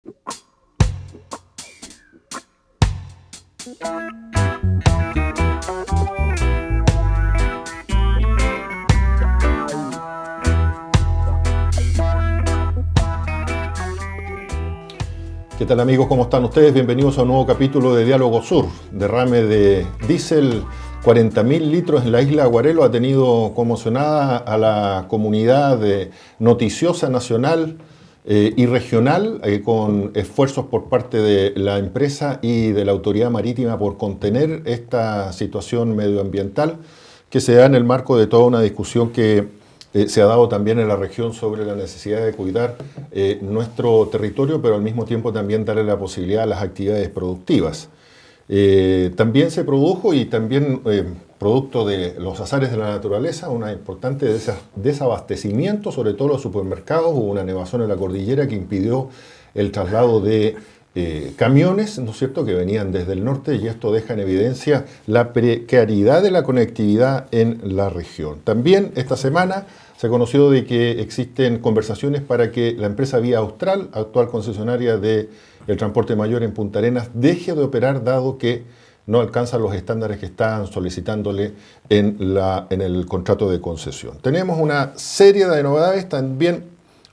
¿Qué tal amigos? ¿Cómo están ustedes? Bienvenidos a un nuevo capítulo de Diálogo Sur. Derrame de diésel, 40.000 litros en la isla Aguarelo ha tenido conmocionada a la comunidad noticiosa nacional y regional, con esfuerzos por parte de la empresa y de la autoridad marítima por contener esta situación medioambiental que se da en el marco de toda una discusión que se ha dado también en la región sobre la necesidad de cuidar nuestro territorio, pero al mismo tiempo también darle la posibilidad a las actividades productivas. También se produjo, y también producto de los azares de la naturaleza, una importante desabastecimiento, sobre todo los supermercados. Hubo una nevazón en la cordillera que impidió el traslado de camiones, ¿no es cierto?, que venían desde el norte, y esto deja en evidencia la precariedad de la conectividad en la región. También esta semana se ha conocido de que existen conversaciones para que la empresa Vía Austral, actual concesionaria del transporte mayor en Punta Arenas, deje de operar, dado que no alcanza los estándares que están solicitándole en el contrato de concesión. Tenemos una serie de novedades. También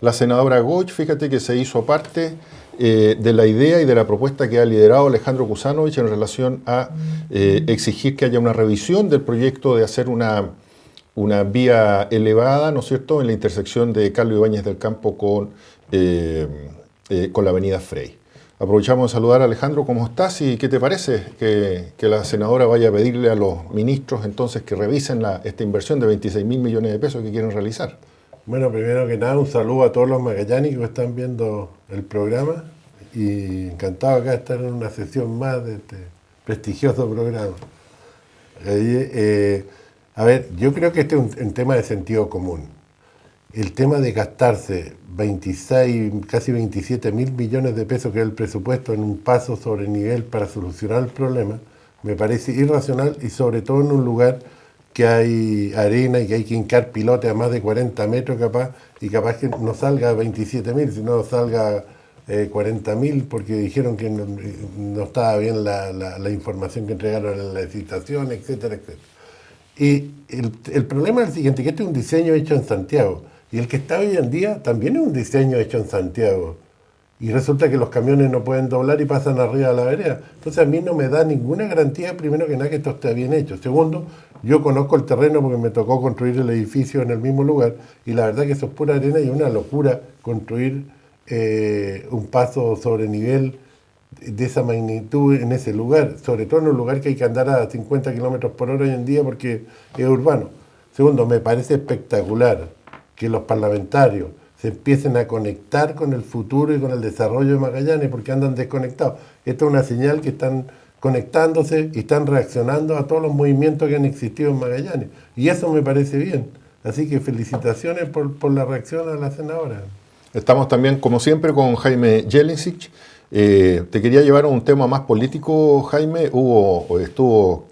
la senadora Goich, fíjate que se hizo parte de la idea y de la propuesta que ha liderado Alejandro Kuzanovich en relación a exigir que haya una revisión del proyecto de hacer una vía elevada, ¿no es cierto?, en la intersección de Carlos Ibáñez del Campo con la avenida Frey. Aprovechamos de saludar a Alejandro. ¿Cómo estás? ¿Y qué te parece que la senadora vaya a pedirle a los ministros entonces que revisen esta inversión de 26.000 millones de pesos que quieren realizar? Bueno, primero que nada, un saludo a todos los magallánicos que están viendo el programa, y encantado acá de estar en una sesión más de este prestigioso programa. A ver, yo creo que este es un tema de sentido común. El tema de gastarse 26, casi 27.000 millones de pesos, que es el presupuesto, en un paso sobre nivel para solucionar el problema, me parece irracional, y sobre todo en un lugar que hay arena y que hay que hincar pilotes a más de 40 metros capaz que no salga 27.000, sino salga 40.000, porque dijeron que no estaba bien la información que entregaron en la licitación, etcétera, etcétera. Y el problema es el siguiente, que este es un diseño hecho en Santiago, y el que está hoy en día también es un diseño hecho en Santiago, y resulta que los camiones no pueden doblar y pasan arriba de la vereda. Entonces a mí no me da ninguna garantía, primero que nada, que esto esté bien hecho. Segundo, yo conozco el terreno porque me tocó construir el edificio en el mismo lugar, y la verdad que eso es pura arena, y una locura construir un paso sobre nivel de esa magnitud en ese lugar, sobre todo en un lugar que hay que andar a 50 kilómetros por hora hoy en día porque es urbano. Segundo, me parece espectacular que los parlamentarios se empiecen a conectar con el futuro y con el desarrollo de Magallanes, porque andan desconectados. Esta es una señal que están conectándose y están reaccionando a todos los movimientos que han existido en Magallanes, y eso me parece bien. Así que felicitaciones por la reacción a la senadora. Estamos también, como siempre, con Jaime Jelincic. Te quería llevar a un tema más político, Jaime. Estuvo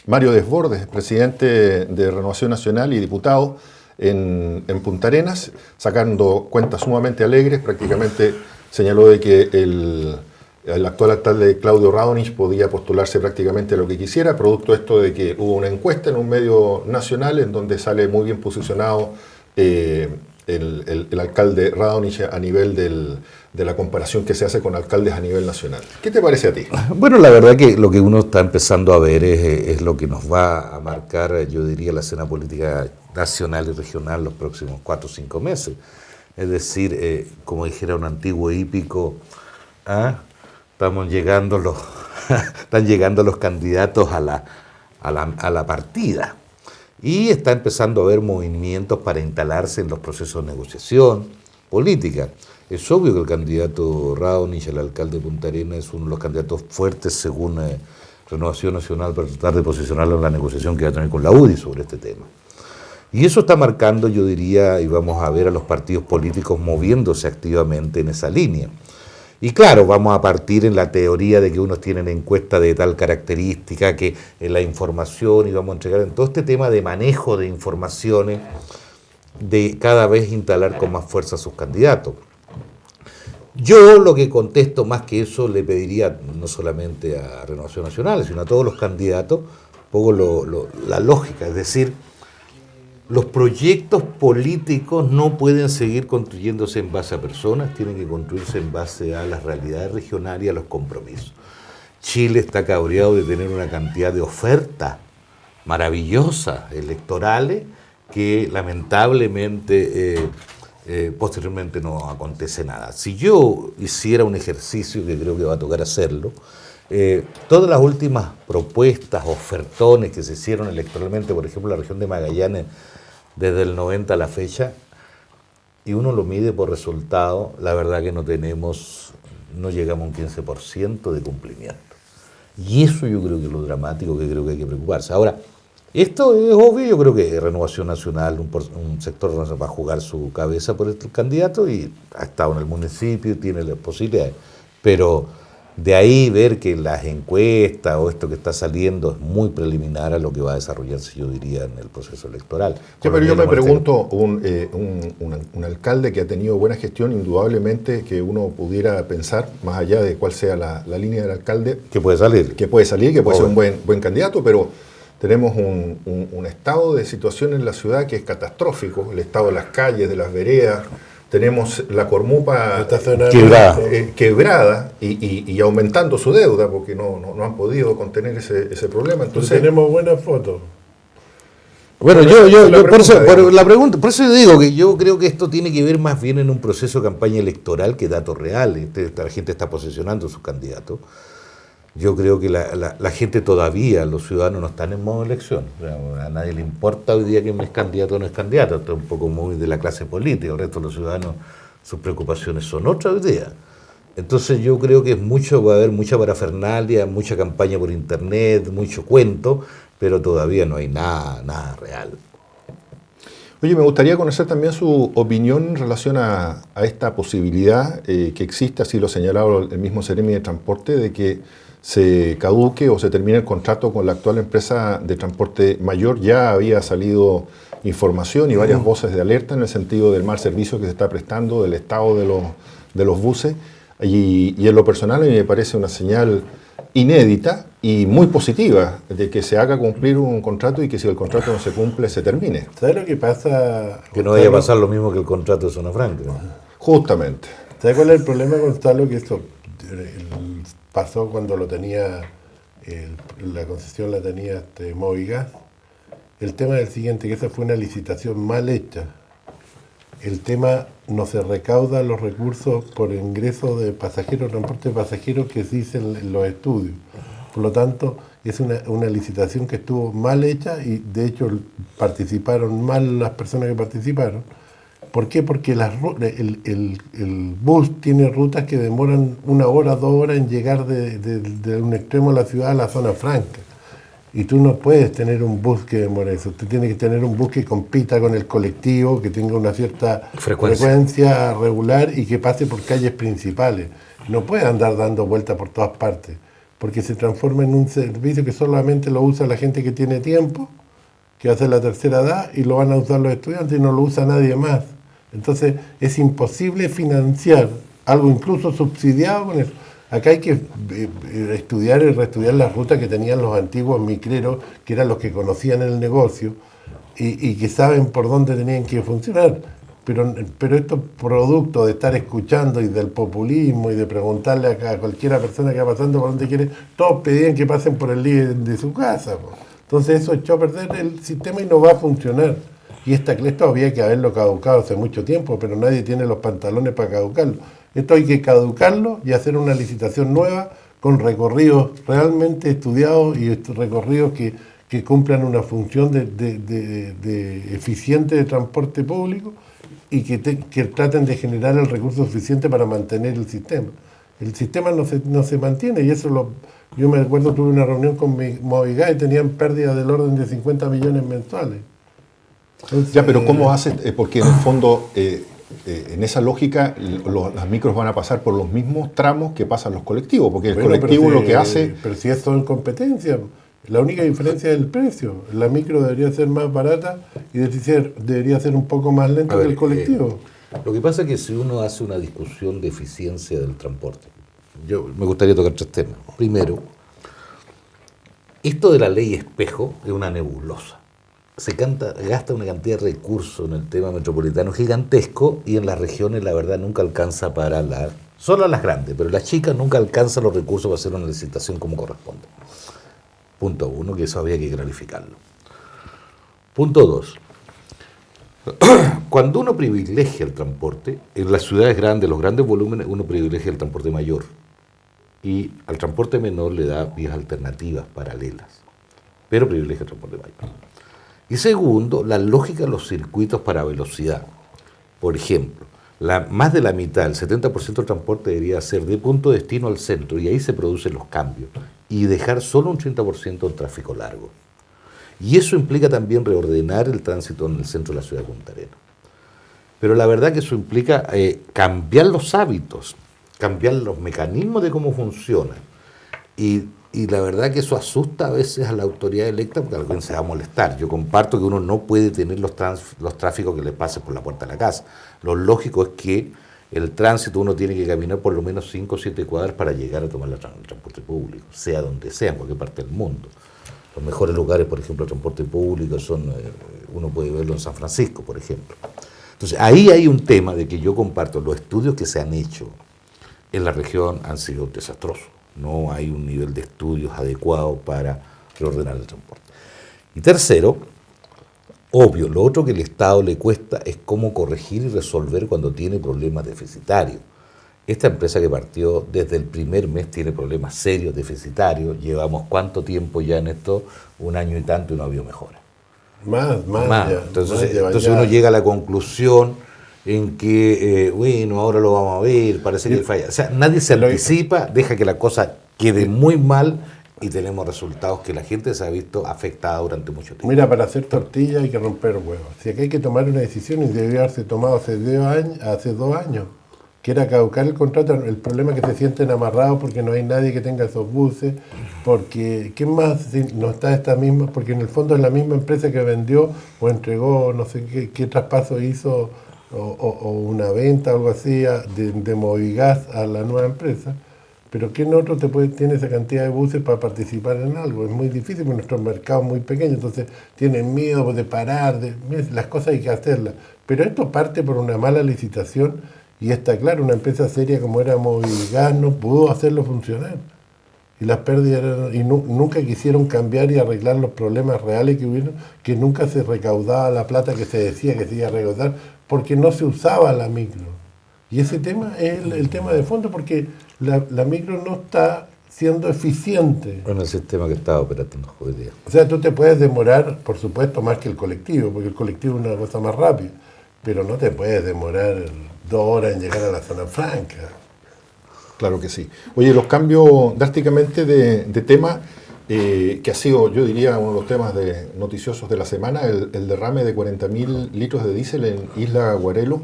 Mario Desbordes, presidente de Renovación Nacional y diputado en Punta Arenas, sacando cuentas sumamente alegres. Prácticamente señaló de que el actual alcalde Claudio Radonich podía postularse prácticamente a lo que quisiera, producto esto de que hubo una encuesta en un medio nacional en donde sale muy bien posicionado el alcalde Radonich a nivel de la comparación que se hace con alcaldes a nivel nacional. ¿Qué te parece a ti? Bueno, la verdad que lo que uno está empezando a ver es lo que nos va a marcar, yo diría, la escena política nacional y regional los próximos 4 o 5 meses. Es decir, como dijera un antiguo hípico, están llegando los candidatos a la partida. Y está empezando a haber movimientos para instalarse en los procesos de negociación política. Es obvio que el candidato Radonich, el alcalde de Punta Arenas, es uno de los candidatos fuertes según Renovación Nacional para tratar de posicionarlo en la negociación que va a tener con la UDI sobre este tema. Y eso está marcando, yo diría, y vamos a ver a los partidos políticos moviéndose activamente en esa línea. Y claro, vamos a partir en la teoría de que unos tienen encuestas de tal característica, que en la información, y vamos a entregar en todo este tema de manejo de informaciones, de cada vez instalar con más fuerza a sus candidatos. Yo lo que contesto más que eso le pediría no solamente a Renovación Nacional, sino a todos los candidatos, un poco la lógica, es decir, los proyectos políticos no pueden seguir construyéndose en base a personas, tienen que construirse en base a las realidades regionales y a los compromisos. Chile está cabreado de tener una cantidad de ofertas maravillosas electorales que lamentablemente posteriormente no acontece nada. Si yo hiciera un ejercicio, que creo que va a tocar hacerlo, todas las últimas propuestas, ofertones que se hicieron electoralmente, por ejemplo, la región de Magallanes, desde el 90 a la fecha, y uno lo mide por resultado, la verdad que no llegamos a un 15% de cumplimiento. Y eso yo creo que es lo dramático, que creo que hay que preocuparse. Ahora, esto es obvio, yo creo que Renovación Nacional, un sector va a jugar su cabeza por este candidato y ha estado en el municipio, tiene las posibilidades, pero de ahí ver que las encuestas o esto que está saliendo es muy preliminar a lo que va a desarrollarse, yo diría, en el proceso electoral. Sí, pero yo me pregunto, un alcalde que ha tenido buena gestión, indudablemente que uno pudiera pensar, más allá de cuál sea la línea del alcalde, que puede salir, que puede ser un buen candidato, pero tenemos un estado de situación en la ciudad que es catastrófico, el estado de las calles, de las veredas. Tenemos la Cormupa quebrada y aumentando su deuda porque no han podido contener ese problema. Entonces tenemos buenas fotos. Bueno, por eso yo digo que yo creo que esto tiene que ver más bien en un proceso de campaña electoral que datos reales. La gente está posicionando sus candidatos. Yo creo que la gente todavía, los ciudadanos no están en modo elección. O sea, a nadie le importa hoy día quién es candidato o no es candidato. Esto es un poco muy de la clase política. El resto de los ciudadanos, sus preocupaciones son otras hoy día. Entonces yo creo que va a haber mucha parafernalia, mucha campaña por internet, mucho cuento, pero todavía no hay nada real. Oye, me gustaría conocer también su opinión en relación a esta posibilidad que existe, así lo señalaba el mismo Seremi de Transporte, de que se caduque o se termine el contrato con la actual empresa de transporte mayor. Ya había salido información y varias voces de alerta en el sentido del mal servicio que se está prestando, del estado de los buses, y en lo personal a mí me parece una señal inédita y muy positiva de que se haga cumplir un contrato y que si el contrato no se cumple se termine. ¿Sabes lo que pasa? Que no vaya a pasar lo mismo que el contrato de Zona Franca. Justamente. ¿Sabes cuál es el problema, Gonzalo? Que esto pasó cuando lo tenía, la concesión la tenía Movigas. El tema es el siguiente, que esa fue una licitación mal hecha. El tema no se recauda los recursos por ingreso de pasajeros, transporte de pasajeros que se dicen en los estudios. Por lo tanto, es una licitación que estuvo mal hecha y de hecho participaron mal las personas que participaron. ¿Por qué? Porque el bus tiene rutas que demoran 1 hora, 2 horas en llegar de un extremo de la ciudad a la zona franca. Y tú no puedes tener un bus que demore eso. Tú tienes que tener un bus que compita con el colectivo, que tenga una cierta frecuencia regular y que pase por calles principales. No puede andar dando vueltas por todas partes, porque se transforma en un servicio que solamente lo usa la gente que tiene tiempo, que va a ser la tercera edad, y lo van a usar los estudiantes y no lo usa nadie más. Entonces es imposible financiar algo incluso subsidiado con eso. Acá hay que estudiar y reestudiar las rutas que tenían los antiguos micreros, que eran los que conocían el negocio y que saben por dónde tenían que funcionar. Pero estos productos de estar escuchando y del populismo y de preguntarle a cualquiera persona que va pasando por donde quiere, todos pedían que pasen por el líder de su casa. Entonces eso echó a perder el sistema y no va a funcionar. Y esto había que haberlo caducado hace mucho tiempo, pero nadie tiene los pantalones para caducarlo. Esto hay que caducarlo y hacer una licitación nueva con recorridos realmente estudiados y recorridos que cumplan una función de eficiente de transporte público y que traten de generar el recurso suficiente para mantener el sistema. El sistema no se mantiene y eso yo me acuerdo, tuve una reunión con Movigas y tenían pérdidas del orden de 50 millones mensuales. Entonces, ya, pero ¿cómo haces? Porque en el fondo, en esa lógica, las micros van a pasar por los mismos tramos que pasan los colectivos, porque el colectivo lo que hace... Pero si esto es en competencia, la única diferencia es el precio. La micro debería ser más barata y debería ser un poco más lenta que el colectivo. Lo que pasa es que si uno hace una discusión de eficiencia del transporte, yo me gustaría tocar 3 temas. Primero, esto de la ley espejo es una nebulosa. Gasta una cantidad de recursos en el tema metropolitano gigantesco y en las regiones la verdad nunca alcanza para solo las grandes, pero las chicas nunca alcanzan los recursos para hacer una licitación como corresponde. Punto 1, que eso había que clarificarlo. Punto 2. Cuando uno privilegia el transporte, en las ciudades grandes, los grandes volúmenes, uno privilegia el transporte mayor. Y al transporte menor le da vías alternativas, paralelas. Pero privilegia el transporte mayor. Y segundo, la lógica de los circuitos para velocidad. Por ejemplo, más de la mitad, el 70% del transporte debería ser de punto de destino al centro, y ahí se producen los cambios. Y dejar solo un 30% en tráfico largo. Y eso implica también reordenar el tránsito en el centro de la ciudad de Punta Arenas. Pero la verdad que eso implica cambiar los hábitos, cambiar los mecanismos de cómo funcionan. Y la verdad que eso asusta a veces a la autoridad electa porque alguien se va a molestar. Yo comparto que uno no puede tener los tráficos que le pasen por la puerta de la casa. Lo lógico es que el tránsito uno tiene que caminar por lo menos 5 o 7 cuadras para llegar a tomar el transporte público, sea donde sea, en cualquier parte del mundo. Los mejores lugares, por ejemplo, de transporte público uno puede verlo en San Francisco, por ejemplo. Entonces, ahí hay un tema de que yo comparto. Los estudios que se han hecho en la región han sido desastrosos. No hay un nivel de estudios adecuado para reordenar el transporte. Y tercero, obvio, lo otro que el Estado le cuesta es cómo corregir y resolver cuando tiene problemas deficitarios. Esta empresa que partió desde el primer mes tiene problemas serios, deficitarios. Llevamos ¿cuánto tiempo ya en esto? 1 año y tanto y no ha habido mejora. Más. Ya, entonces uno llega a la conclusión en que, bueno, ahora lo vamos a ver, parece que falla. O sea, nadie se anticipa, deja que la cosa quede muy mal y tenemos resultados que la gente se ha visto afectada durante mucho tiempo. Mira, para hacer tortilla hay que romper huevos. Si aquí hay que tomar una decisión y debió haberse tomado hace 2 años, que era caducar el contrato. El problema es que se sienten amarrados porque no hay nadie que tenga esos buses, porque ¿qué más si no está esta misma? Porque en el fondo es la misma empresa que vendió o entregó, no sé qué traspaso hizo, o una venta o algo así de Movigas a la nueva empresa. Pero ¿quién otro tiene esa cantidad de buses para participar en algo? Es muy difícil porque nuestro mercado es muy pequeño, entonces tienen miedo de parar, las cosas hay que hacerlas. Pero esto parte por una mala licitación. Y está claro, una empresa seria como era Movigas no pudo hacerlo funcionar. Y las pérdidas nunca quisieron cambiar y arreglar los problemas reales que hubieron, que nunca se recaudaba la plata que se decía que se iba a recaudar, porque no se usaba la micro. Y ese tema es el tema de fondo, porque la micro no está siendo eficiente. Bueno, el sistema que está operando hoy día. O sea, tú te puedes demorar, por supuesto, más que el colectivo, porque el colectivo es una cosa más rápida, pero no te puedes demorar 2 horas en llegar a la zona franca. Claro que sí. Oye, los cambios drásticamente de tema, que ha sido, yo diría, uno de los temas noticiosos de la semana, el derrame de 40.000 litros de diésel en Isla Guarelo.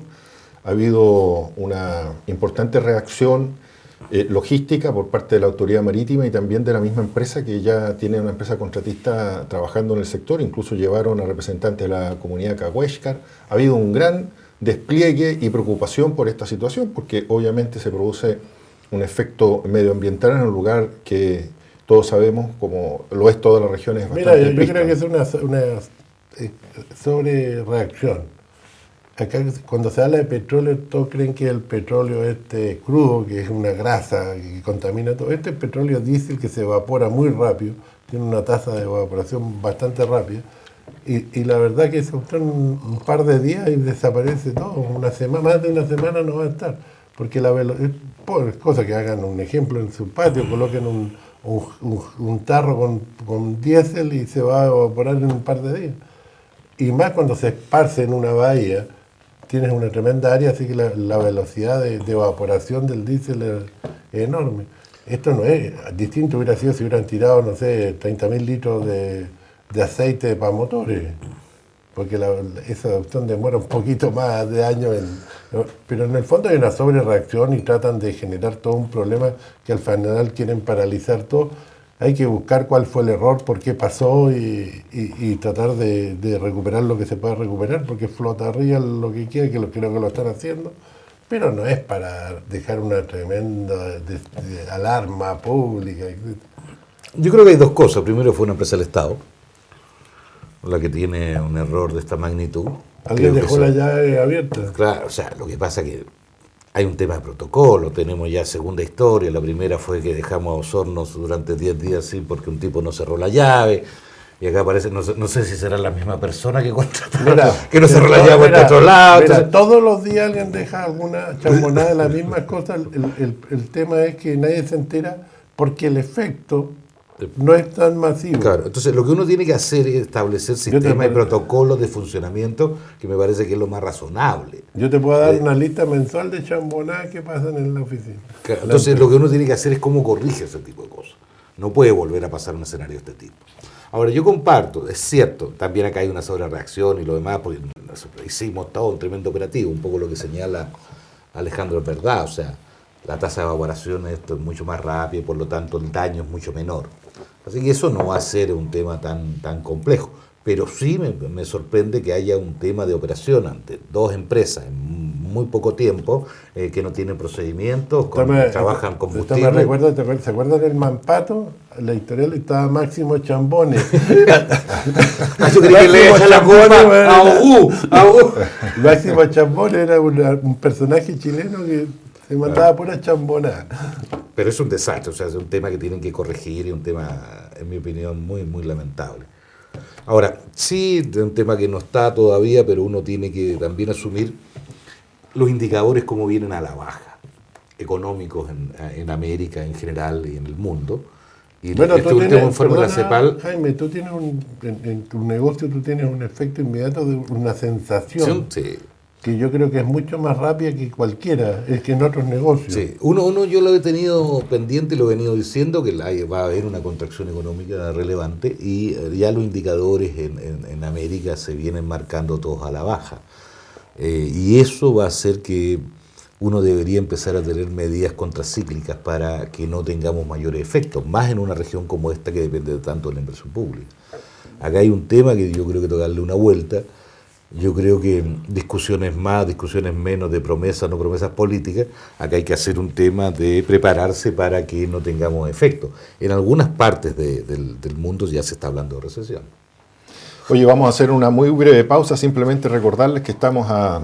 Ha habido una importante reacción logística por parte de la autoridad marítima y también de la misma empresa, que ya tiene una empresa contratista trabajando en el sector. Incluso llevaron a representantes de la comunidad Cahuéscar. Ha habido un gran despliegue y preocupación por esta situación, porque obviamente se produce un efecto medioambiental en un lugar que todos sabemos, como lo es toda la región, es bastante Mira, yo prístino. creo que es una sobre-reacción. Acá cuando se habla de petróleo, todos creen que el petróleo crudo, que es una grasa que contamina todo. Este petróleo diésel que se evapora muy rápido, tiene una tasa de evaporación bastante rápida. Y la verdad que son un par de días y desaparece todo. Más de una semana no va a estar. Porque es cosa que hagan un ejemplo en su patio, coloquen un tarro con diésel y se va a evaporar en un par de días. Y más cuando se esparce en una bahía, tienes una tremenda área, así que la velocidad de evaporación del diésel es enorme. Esto no es distinto, hubiera sido si hubieran tirado, no sé, 30.000 litros de aceite para motores, porque esa adopción demora un poquito más de años, pero en el fondo hay una sobrereacción y tratan de generar todo un problema que al final quieren paralizar todo. hay que buscar cuál fue el error, por qué pasó y tratar de recuperar lo que se pueda recuperar, porque flota arriba lo que quiera, que creo que lo están haciendo, pero no es para dejar una tremenda de alarma pública. Yo creo que hay dos cosas. Primero, fue una empresa del Estado, la que tiene un error de esta magnitud. Alguien dejó la llave abierta. Claro, o sea, lo que pasa es que hay un tema de protocolo, tenemos ya segunda historia. La primera fue que dejamos a Osorno durante 10 días así porque un tipo no cerró la llave. Y acá aparece, no sé si será la misma persona que que no cerró la llave por otro lado. Mira, todos los días alguien deja alguna chambonada de las mismas cosas. El tema es que nadie se entera porque el efecto no es tan masivo. Claro, entonces lo que uno tiene que hacer es establecer sistemas y protocolos de funcionamiento, que me parece que es lo más razonable. Yo te puedo dar una lista mensual de chambonadas que pasan en la oficina. Claro, entonces lo que uno tiene que hacer es cómo corrige ese tipo de cosas. No puede volver a pasar un escenario de este tipo. Ahora, yo comparto, es cierto, también acá hay una sobrereacción y lo demás, porque hicimos todo un tremendo operativo, un poco lo que señala Alejandro es verdad, o sea, la tasa de evaporación esto es mucho más rápida y por lo tanto el daño es mucho menor. Así que eso no va a ser un tema tan complejo, pero sí me sorprende que haya un tema de operación ante dos empresas en muy poco tiempo que no tienen procedimientos, trabajan combustible. ¿Se acuerdan del Mampato? La editorial estaba Máximo Chambone. Yo quería que le deja la culpa a Hugo. Máximo Chambone era un personaje chileno que se mandaba pura chambonada. Pero es un desastre, o sea, es un tema que tienen que corregir y un tema, en mi opinión, muy, muy lamentable. Ahora, sí, es un tema que no está todavía, pero uno tiene que también asumir los indicadores como vienen a la baja, económicos en América en general y en el mundo. Y bueno, este último informe de la CEPAL... Jaime, tú tienes en tu negocio tú tienes un efecto inmediato de una sensación. Sí. Que yo creo que es mucho más rápida que cualquiera, es que en otros negocios. Sí, uno yo lo he tenido pendiente y lo he venido diciendo, que va a haber una contracción económica relevante y ya los indicadores en América se vienen marcando todos a la baja. Y eso va a hacer que uno debería empezar a tener medidas contracíclicas para que no tengamos mayores efectos, más en una región como esta que depende tanto de la inversión pública. Acá hay un tema que yo creo que toca darle una vuelta. Yo creo que discusiones más, discusiones menos de promesas, no promesas políticas, acá hay que hacer un tema de prepararse para que no tengamos efecto. En algunas partes del mundo ya se está hablando de recesión. Oye, vamos a hacer una muy breve pausa, simplemente recordarles que estamos a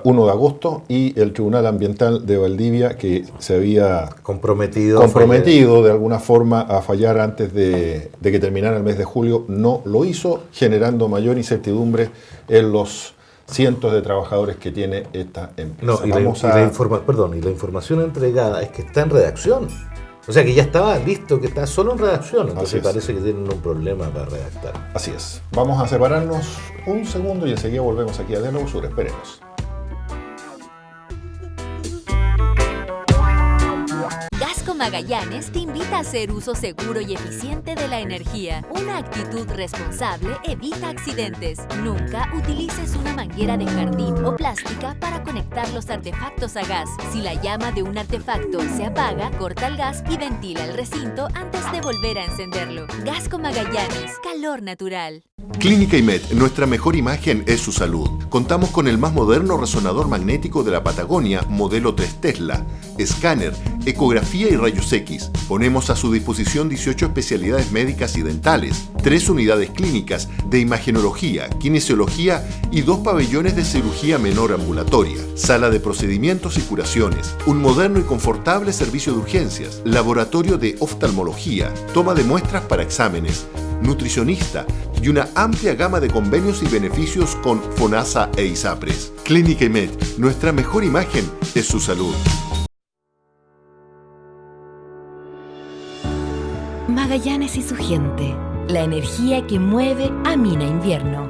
1 de agosto y el Tribunal Ambiental de Valdivia, que se había comprometido de alguna forma a fallar antes de que terminara el mes de julio, no lo hizo, generando mayor incertidumbre en los cientos de trabajadores que tiene esta empresa. No, y la información entregada es que está en redacción. O sea que ya estaba listo, que está solo en redacción, entonces parece que tienen un problema para redactar. Así es. Vamos a separarnos un segundo y enseguida volvemos aquí a Diálogo Sur. Esperemos. Gasco Magallanes te invita a hacer uso seguro y eficiente de la energía. Una actitud responsable evita accidentes. Nunca utilices una manguera de jardín o plástica para conectar los artefactos a gas. Si la llama de un artefacto se apaga, corta el gas y ventila el recinto antes de volver a encenderlo. Gasco Magallanes, calor natural. Clínica IMED, nuestra mejor imagen es su salud. Contamos con el más moderno resonador magnético de la Patagonia, modelo 3 Tesla, escáner, ecografía y rayos X. Ponemos a su disposición 18 especialidades médicas y dentales, 3 unidades clínicas de imagenología, kinesiología y 2 pabellones de cirugía menor ambulatoria, sala de procedimientos y curaciones, un moderno y confortable servicio de urgencias, laboratorio de oftalmología, toma de muestras para exámenes, nutricionista y una amplia gama de convenios y beneficios con FONASA e ISAPRES. Clínica IMED, nuestra mejor imagen es su salud. Magallanes y su gente, la energía que mueve a Mina Invierno.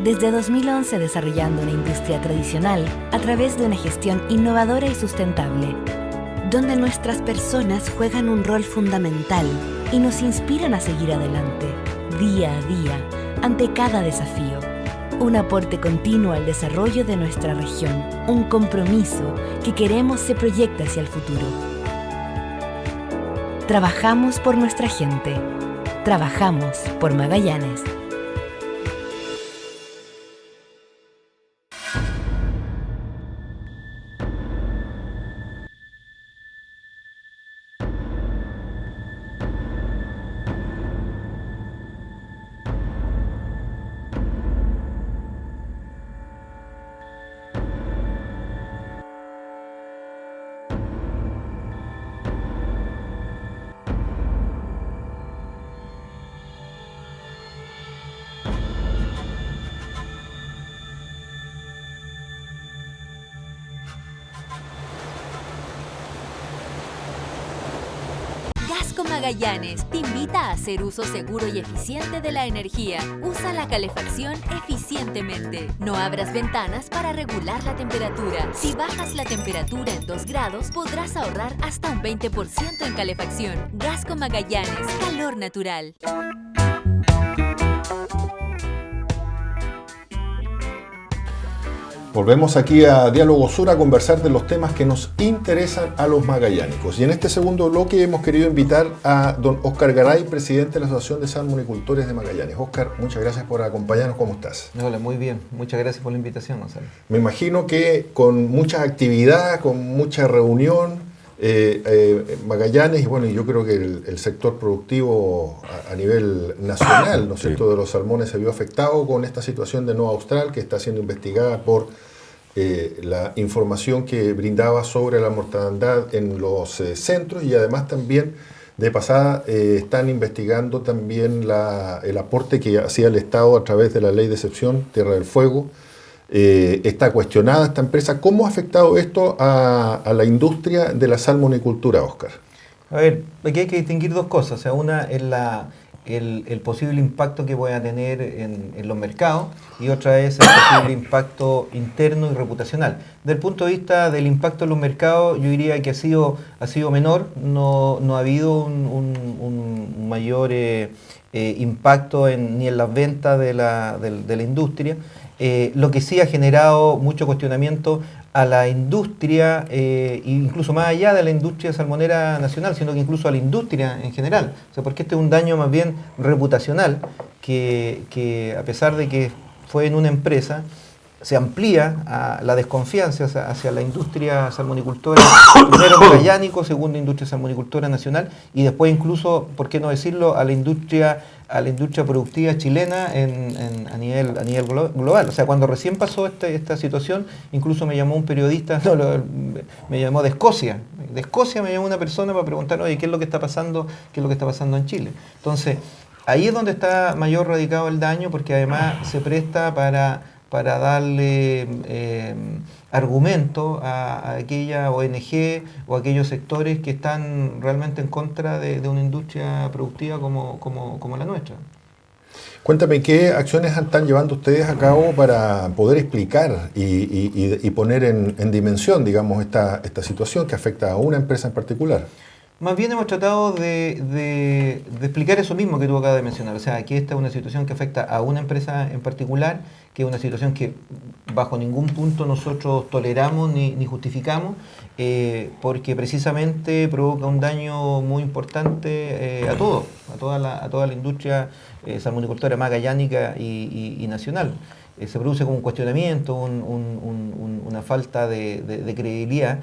Desde 2011 desarrollando una industria tradicional a través de una gestión innovadora y sustentable, donde nuestras personas juegan un rol fundamental y nos inspiran a seguir adelante, día a día, ante cada desafío. Un aporte continuo al desarrollo de nuestra región, un compromiso que queremos se proyecte hacia el futuro. Trabajamos por nuestra gente. Trabajamos por Magallanes. Gasco Magallanes te invita a hacer uso seguro y eficiente de la energía. Usa la calefacción eficientemente. No abras ventanas para regular la temperatura. Si bajas la temperatura en 2 grados, podrás ahorrar hasta un 20% en calefacción. Gasco Magallanes, calor natural. Volvemos aquí a Diálogo Sur a conversar de los temas que nos interesan a los magallánicos. Y en este segundo bloque hemos querido invitar a don Óscar Garay, presidente de la Asociación de Salmonicultores de Magallanes. Óscar, muchas gracias por acompañarnos. ¿Cómo estás? Hola, muy bien. Muchas gracias por la invitación, Gonzalo. Me imagino que con mucha actividad, con mucha reunión, Magallanes, y bueno, yo creo que el sector productivo a nivel nacional, ¿no es cierto?, de los salmones se vio afectado con esta situación de NOA Austral, que está siendo investigada por la información que brindaba sobre la mortandad en los centros, y además también de pasada están investigando también el aporte que hacía el Estado a través de la ley de excepción Tierra del Fuego. Está cuestionada esta empresa. ¿Cómo ha afectado esto a la industria de la salmonicultura, Óscar? A ver, aquí hay que distinguir 2 cosas. O sea, una es el posible impacto que pueda tener en los mercados, y otra es el posible impacto interno y reputacional. Desde el punto de vista del impacto en los mercados, yo diría que ha sido menor. No ha habido un mayor impacto ni en las ventas de la industria. Lo que sí ha generado mucho cuestionamiento a la industria, incluso más allá de la industria salmonera nacional, sino que incluso a la industria en general. O sea, porque este es un daño más bien reputacional, que a pesar de que fue en una empresa, se amplía la desconfianza hacia la industria salmonicultora, primero magallánico, segundo industria salmonicultora nacional, y después incluso, ¿por qué no decirlo?, a la industria productiva chilena a nivel global. O sea, cuando recién pasó esta situación, incluso me llamó un periodista, me llamó de Escocia. De Escocia me llamó una persona para preguntar, oye, ¿qué es lo que está pasando en Chile? Entonces, ahí es donde está mayor radicado el daño, porque además se presta para darle argumento a aquella ONG o a aquellos sectores que están realmente en contra de una industria productiva como la nuestra. Cuéntame, ¿qué acciones están llevando ustedes a cabo para poder explicar y poner en dimensión, digamos, esta situación que afecta a una empresa en particular? Más bien hemos tratado de explicar eso mismo que tú acabas de mencionar. O sea, que esta es una situación que afecta a una empresa en particular, que es una situación que bajo ningún punto nosotros toleramos ni justificamos, porque precisamente provoca un daño muy importante a toda la industria salmonicultora magallánica y nacional. Se produce como un cuestionamiento, una falta de credibilidad.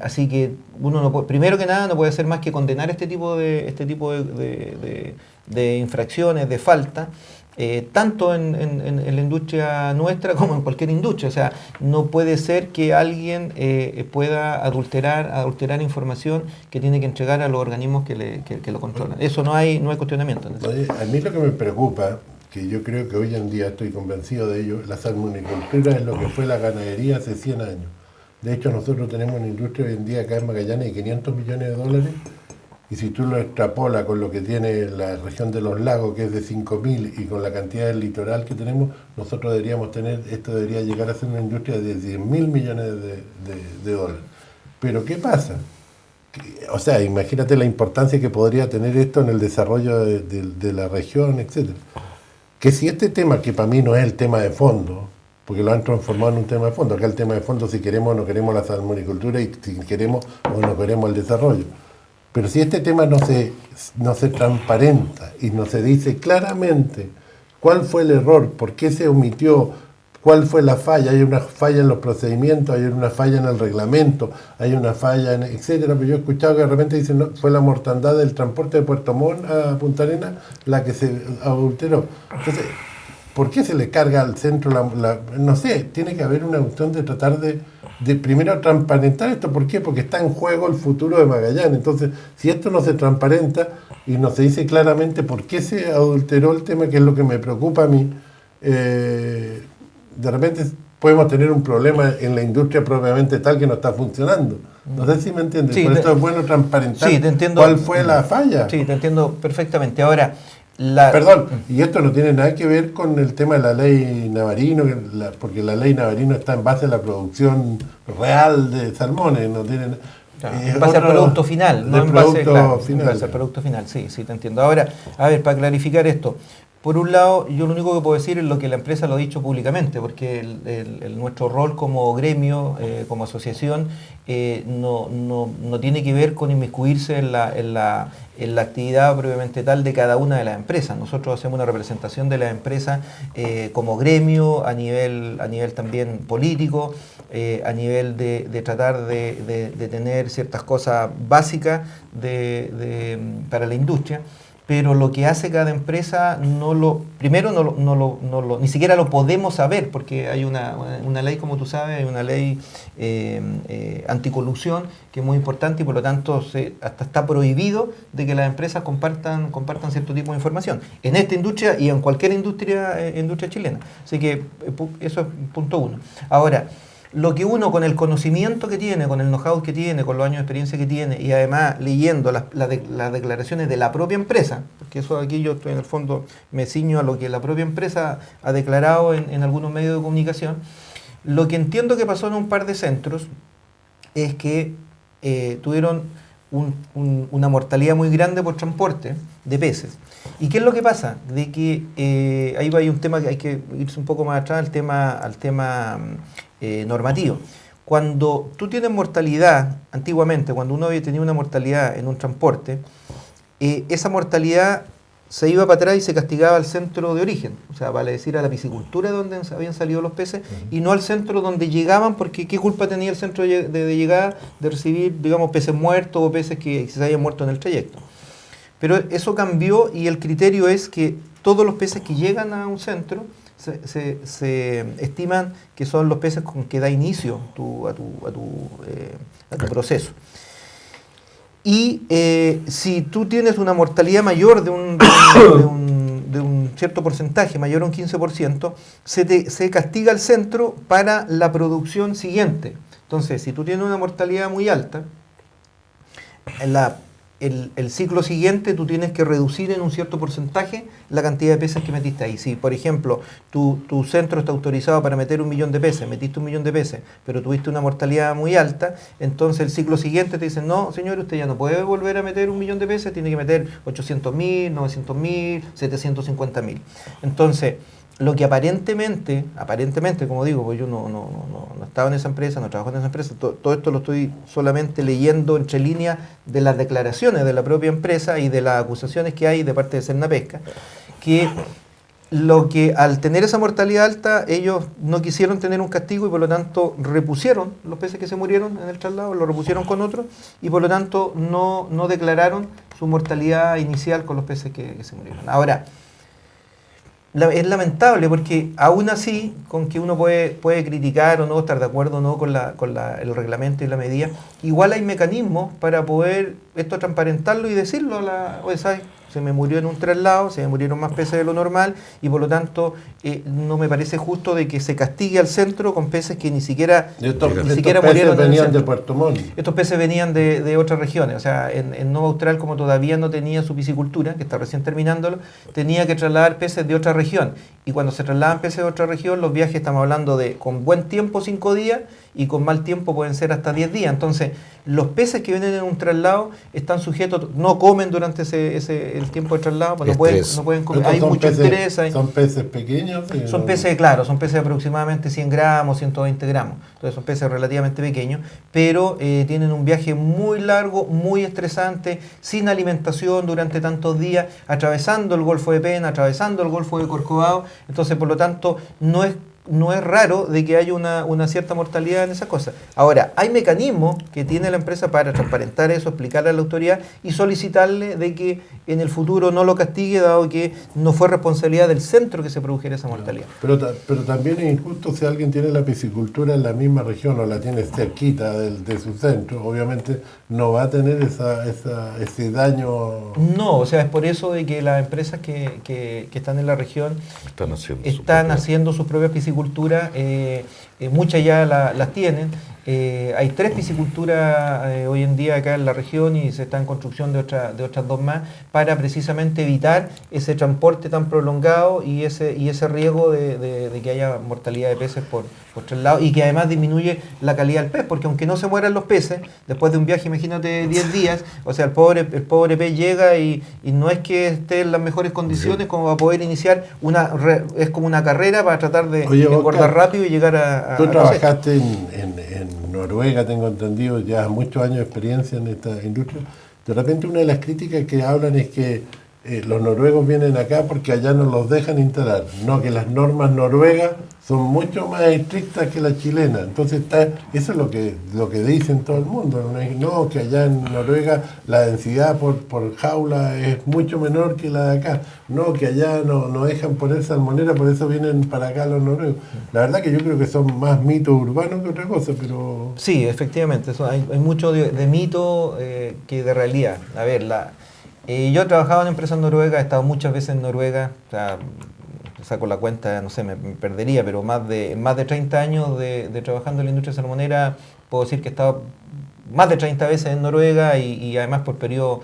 Así que uno no puede, primero que nada, no puede hacer más que condenar este tipo de infracciones, de falta, tanto en la industria nuestra como en cualquier industria. O sea, no puede ser que alguien pueda adulterar información que tiene que entregar a los organismos que lo controlan. Eso no hay cuestionamiento. Oye, a mí lo que me preocupa, que yo creo que hoy en día estoy convencido de ello, la salmonicultura es lo que fue la ganadería hace 100 años. De hecho, nosotros tenemos una industria hoy en día acá en Magallanes de $500 millones, y si tú lo extrapolas con lo que tiene la región de los lagos, que es de 5.000, y con la cantidad del litoral que tenemos, nosotros esto debería llegar a ser una industria de $10.000 millones de dólares. Pero ¿qué pasa? O sea, imagínate la importancia que podría tener esto en el desarrollo de la región, etc. Que si este tema, que para mí no es el tema de fondo, porque lo han transformado en un tema de fondo. Acá el tema de fondo, si queremos o no queremos la salmonicultura, y si queremos o no queremos el desarrollo. Pero si este tema no se transparenta y no se dice claramente cuál fue el error, por qué se omitió, cuál fue la falla, hay una falla en los procedimientos, hay una falla en el reglamento, hay una falla en etcétera, pero yo he escuchado que de repente dicen no, fue la mortandad del transporte de Puerto Montt a Punta Arenas la que se adulteró. Entonces, ¿por qué se le carga al centro no sé, tiene que haber una cuestión de tratar de primero transparentar esto? ¿Por qué? Porque está en juego el futuro de Magallanes. Entonces, si esto no se transparenta y no se dice claramente por qué se adulteró el tema, que es lo que me preocupa a mí, de repente podemos tener un problema en la industria propiamente tal que no está funcionando. No sé si me entiendes. Sí, por eso es bueno transparentar sí, te entiendo, cuál fue la falla. Sí, te entiendo perfectamente. Ahora, Perdón, y esto no tiene nada que ver con el tema de la ley Navarino, porque la ley Navarino está en base a la producción real de salmones, no tiene... en base al producto final, no en base, final, en base al producto final, sí, te entiendo. Ahora, a ver, para clarificar esto, por un lado, yo lo único que puedo decir es lo que la empresa lo ha dicho públicamente, porque nuestro rol como gremio, como asociación, no tiene que ver con inmiscuirse en la actividad propiamente tal de cada una de las empresas. Nosotros hacemos una representación de las empresas como gremio, a nivel también político, a nivel de tratar de tener ciertas cosas básicas para la industria. Pero lo que hace cada empresa ni siquiera lo podemos saber, porque hay una ley, como tú sabes, hay una ley anticorrupción que es muy importante y por lo tanto hasta está prohibido de que las empresas compartan cierto tipo de información en esta industria y en cualquier industria chilena. Así que eso es punto uno. Ahora, lo que uno con el conocimiento que tiene, con el know-how que tiene, con los años de experiencia que tiene y además leyendo las declaraciones de la propia empresa, porque eso aquí yo estoy en el fondo me ciño a lo que la propia empresa ha declarado en algunos medios de comunicación, lo que entiendo que pasó en un par de centros es que tuvieron una mortalidad muy grande por transporte de peces. ¿Y qué es lo que pasa? De que ahí va un tema que hay que irse un poco más atrás al tema normativo. Cuando tú tienes mortalidad, antiguamente, cuando uno había tenido una mortalidad en un transporte, esa mortalidad se iba para atrás y se castigaba al centro de origen, o sea, vale decir a la piscicultura donde habían salido los peces, y no al centro donde llegaban, porque ¿qué culpa tenía el centro de llegada de recibir, digamos, peces muertos o peces que se hayan muerto en el trayecto? Pero eso cambió y el criterio es que todos los peces que llegan a un centro se estiman que son los peces con que da inicio a tu proceso. Y si tú tienes una mortalidad mayor de un cierto porcentaje, mayor a un 15%, se castiga al centro para la producción siguiente. Entonces, si tú tienes una mortalidad muy alta, el ciclo siguiente tú tienes que reducir en un cierto porcentaje la cantidad de peces que metiste ahí. Si, por ejemplo, tu centro está autorizado para meter 1 millón de peces, metiste 1 millón de peces, pero tuviste una mortalidad muy alta, entonces el ciclo siguiente te dicen, no, señor, usted ya no puede volver a meter 1 millón de peces, tiene que meter 800.000, 900.000, 750.000. Entonces, lo que aparentemente, como digo, pues yo no estaba en esa empresa, no trabajo en esa empresa, todo esto lo estoy solamente leyendo entre líneas de las declaraciones de la propia empresa y de las acusaciones que hay de parte de Cernapesca, que al tener esa mortalidad alta, ellos no quisieron tener un castigo y por lo tanto repusieron los peces que se murieron en el traslado, los repusieron con otros y por lo tanto no declararon su mortalidad inicial con los peces que se murieron. Ahora, es lamentable porque aún así, con que uno puede criticar o no, estar de acuerdo o no con el reglamento y la medida, igual hay mecanismos para poder esto transparentarlo y decirlo oye, ¿sabes? Se me murió en un traslado, se me murieron más peces de lo normal y por lo tanto no me parece justo de que se castigue al centro con peces que ni siquiera murieron venían de Puerto Montt. Estos peces venían de otras regiones, o sea, en Nueva Austral, como todavía no tenía su piscicultura, que está recién terminándolo, tenía que trasladar peces de otra región y cuando se trasladan peces de otra región, los viajes estamos hablando de con buen tiempo 5 días y con mal tiempo pueden ser hasta 10 días. Entonces, los peces que vienen en un traslado están sujetos, no comen durante el tiempo de traslado, pues no pueden comer. Hay mucho estrés. ¿Son peces pequeños? Son peces, claro, son peces de aproximadamente 100 gramos, 120 gramos. Entonces son peces relativamente pequeños, pero tienen un viaje muy largo, muy estresante, sin alimentación durante tantos días, atravesando el Golfo de Penas, atravesando el Golfo de Corcovado. Entonces, por lo tanto, no es raro de que haya una cierta mortalidad en esas cosas. Ahora, hay mecanismos que tiene la empresa para transparentar eso, explicarle a la autoridad y solicitarle de que en el futuro no lo castigue, dado que no fue responsabilidad del centro que se produjera esa mortalidad. Pero también es injusto si alguien tiene la piscicultura en la misma región o la tiene cerquita de su centro, obviamente no va a tener ese daño. No, o sea, es por eso de que las empresas que están en la región están haciendo sus propias pisciculturas. Muchas ya las tienen. Hay 3 pisciculturas hoy en día acá en la región y se está en construcción de otras 2 más para precisamente evitar ese transporte tan prolongado y ese riesgo de que haya mortalidad de peces por traslado, y que además disminuye la calidad del pez, porque aunque no se mueran los peces, después de un viaje, imagínate 10 días, o sea, el pobre pez llega y no es que esté en las mejores condiciones como para poder iniciar es como una carrera para tratar de engordar rápido y llegar a Tú trabajaste en Noruega, tengo entendido, ya muchos años de experiencia en esta industria. De repente una de las críticas que hablan es que los noruegos vienen acá porque allá no los dejan instalar. No, que las normas noruegas son mucho más estrictas que las chilenas. Entonces eso es lo que dicen todo el mundo. No, que allá en Noruega la densidad por jaula es mucho menor que la de acá. No, que allá no dejan poner salmonera, por eso vienen para acá los noruegos. La verdad que yo creo que son más mitos urbanos que otra cosa, pero... Sí, efectivamente, hay mucho de mito que de realidad. A ver, yo he trabajado en empresas noruegas, he estado muchas veces en Noruega, o sea, saco la cuenta, no sé, me perdería, pero más de 30 años de trabajando en la industria salmonera, puedo decir que he estado más de 30 veces en Noruega y además por periodos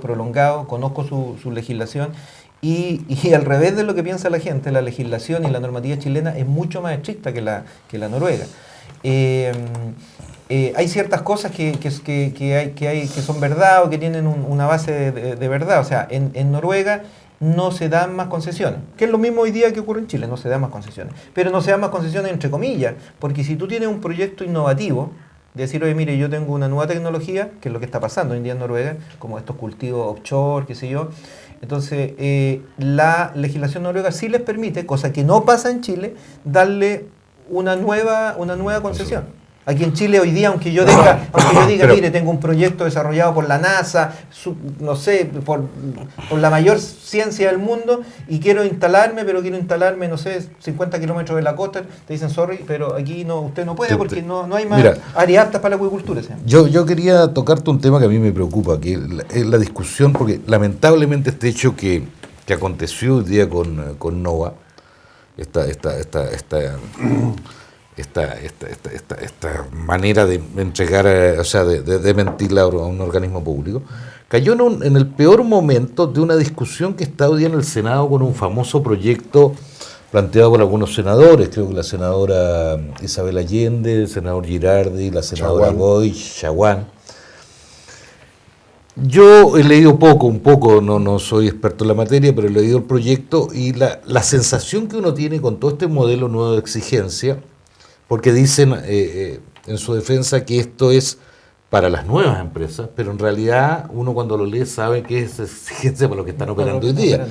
prolongados, conozco su legislación. Y al revés de lo que piensa la gente, la legislación y la normativa chilena es mucho más estricta que la noruega. Hay ciertas cosas que son verdad o que tienen una base de verdad. O sea, en Noruega no se dan más concesiones, que es lo mismo hoy día que ocurre en Chile, no se dan más concesiones. Pero no se dan más concesiones entre comillas, porque si tú tienes un proyecto innovativo, de decir, oye, mire, yo tengo una nueva tecnología, que es lo que está pasando hoy en día en Noruega, como estos cultivos offshore, qué sé yo. Entonces, la legislación noruega sí les permite, cosa que no pasa en Chile, darle una nueva concesión. Aquí en Chile hoy día, aunque yo diga, mire, tengo un proyecto desarrollado por la NASA, no sé, por la mayor ciencia del mundo, y quiero instalarme, no sé, 50 kilómetros de la costa, te dicen, sorry, pero aquí usted no puede porque no hay más áreas aptas para la acuicultura. ¿Sí? Yo quería tocarte un tema que a mí me preocupa, que es la discusión, porque lamentablemente este hecho que aconteció hoy día con NOVA, esta manera de entregar, o sea, de mentirle a un organismo público, cayó en el peor momento de una discusión que está hoy día en el Senado con un famoso proyecto planteado por algunos senadores, creo que la senadora Isabel Allende, el senador Girardi, la senadora Goy, Chaguán. Yo he leído un poco, no soy experto en la materia, pero he leído el proyecto y la sensación que uno tiene con todo este modelo nuevo de exigencia, porque dicen en su defensa que esto es para las nuevas empresas, pero en realidad uno cuando lo lee sabe que es exigencia para los que están operando hoy día.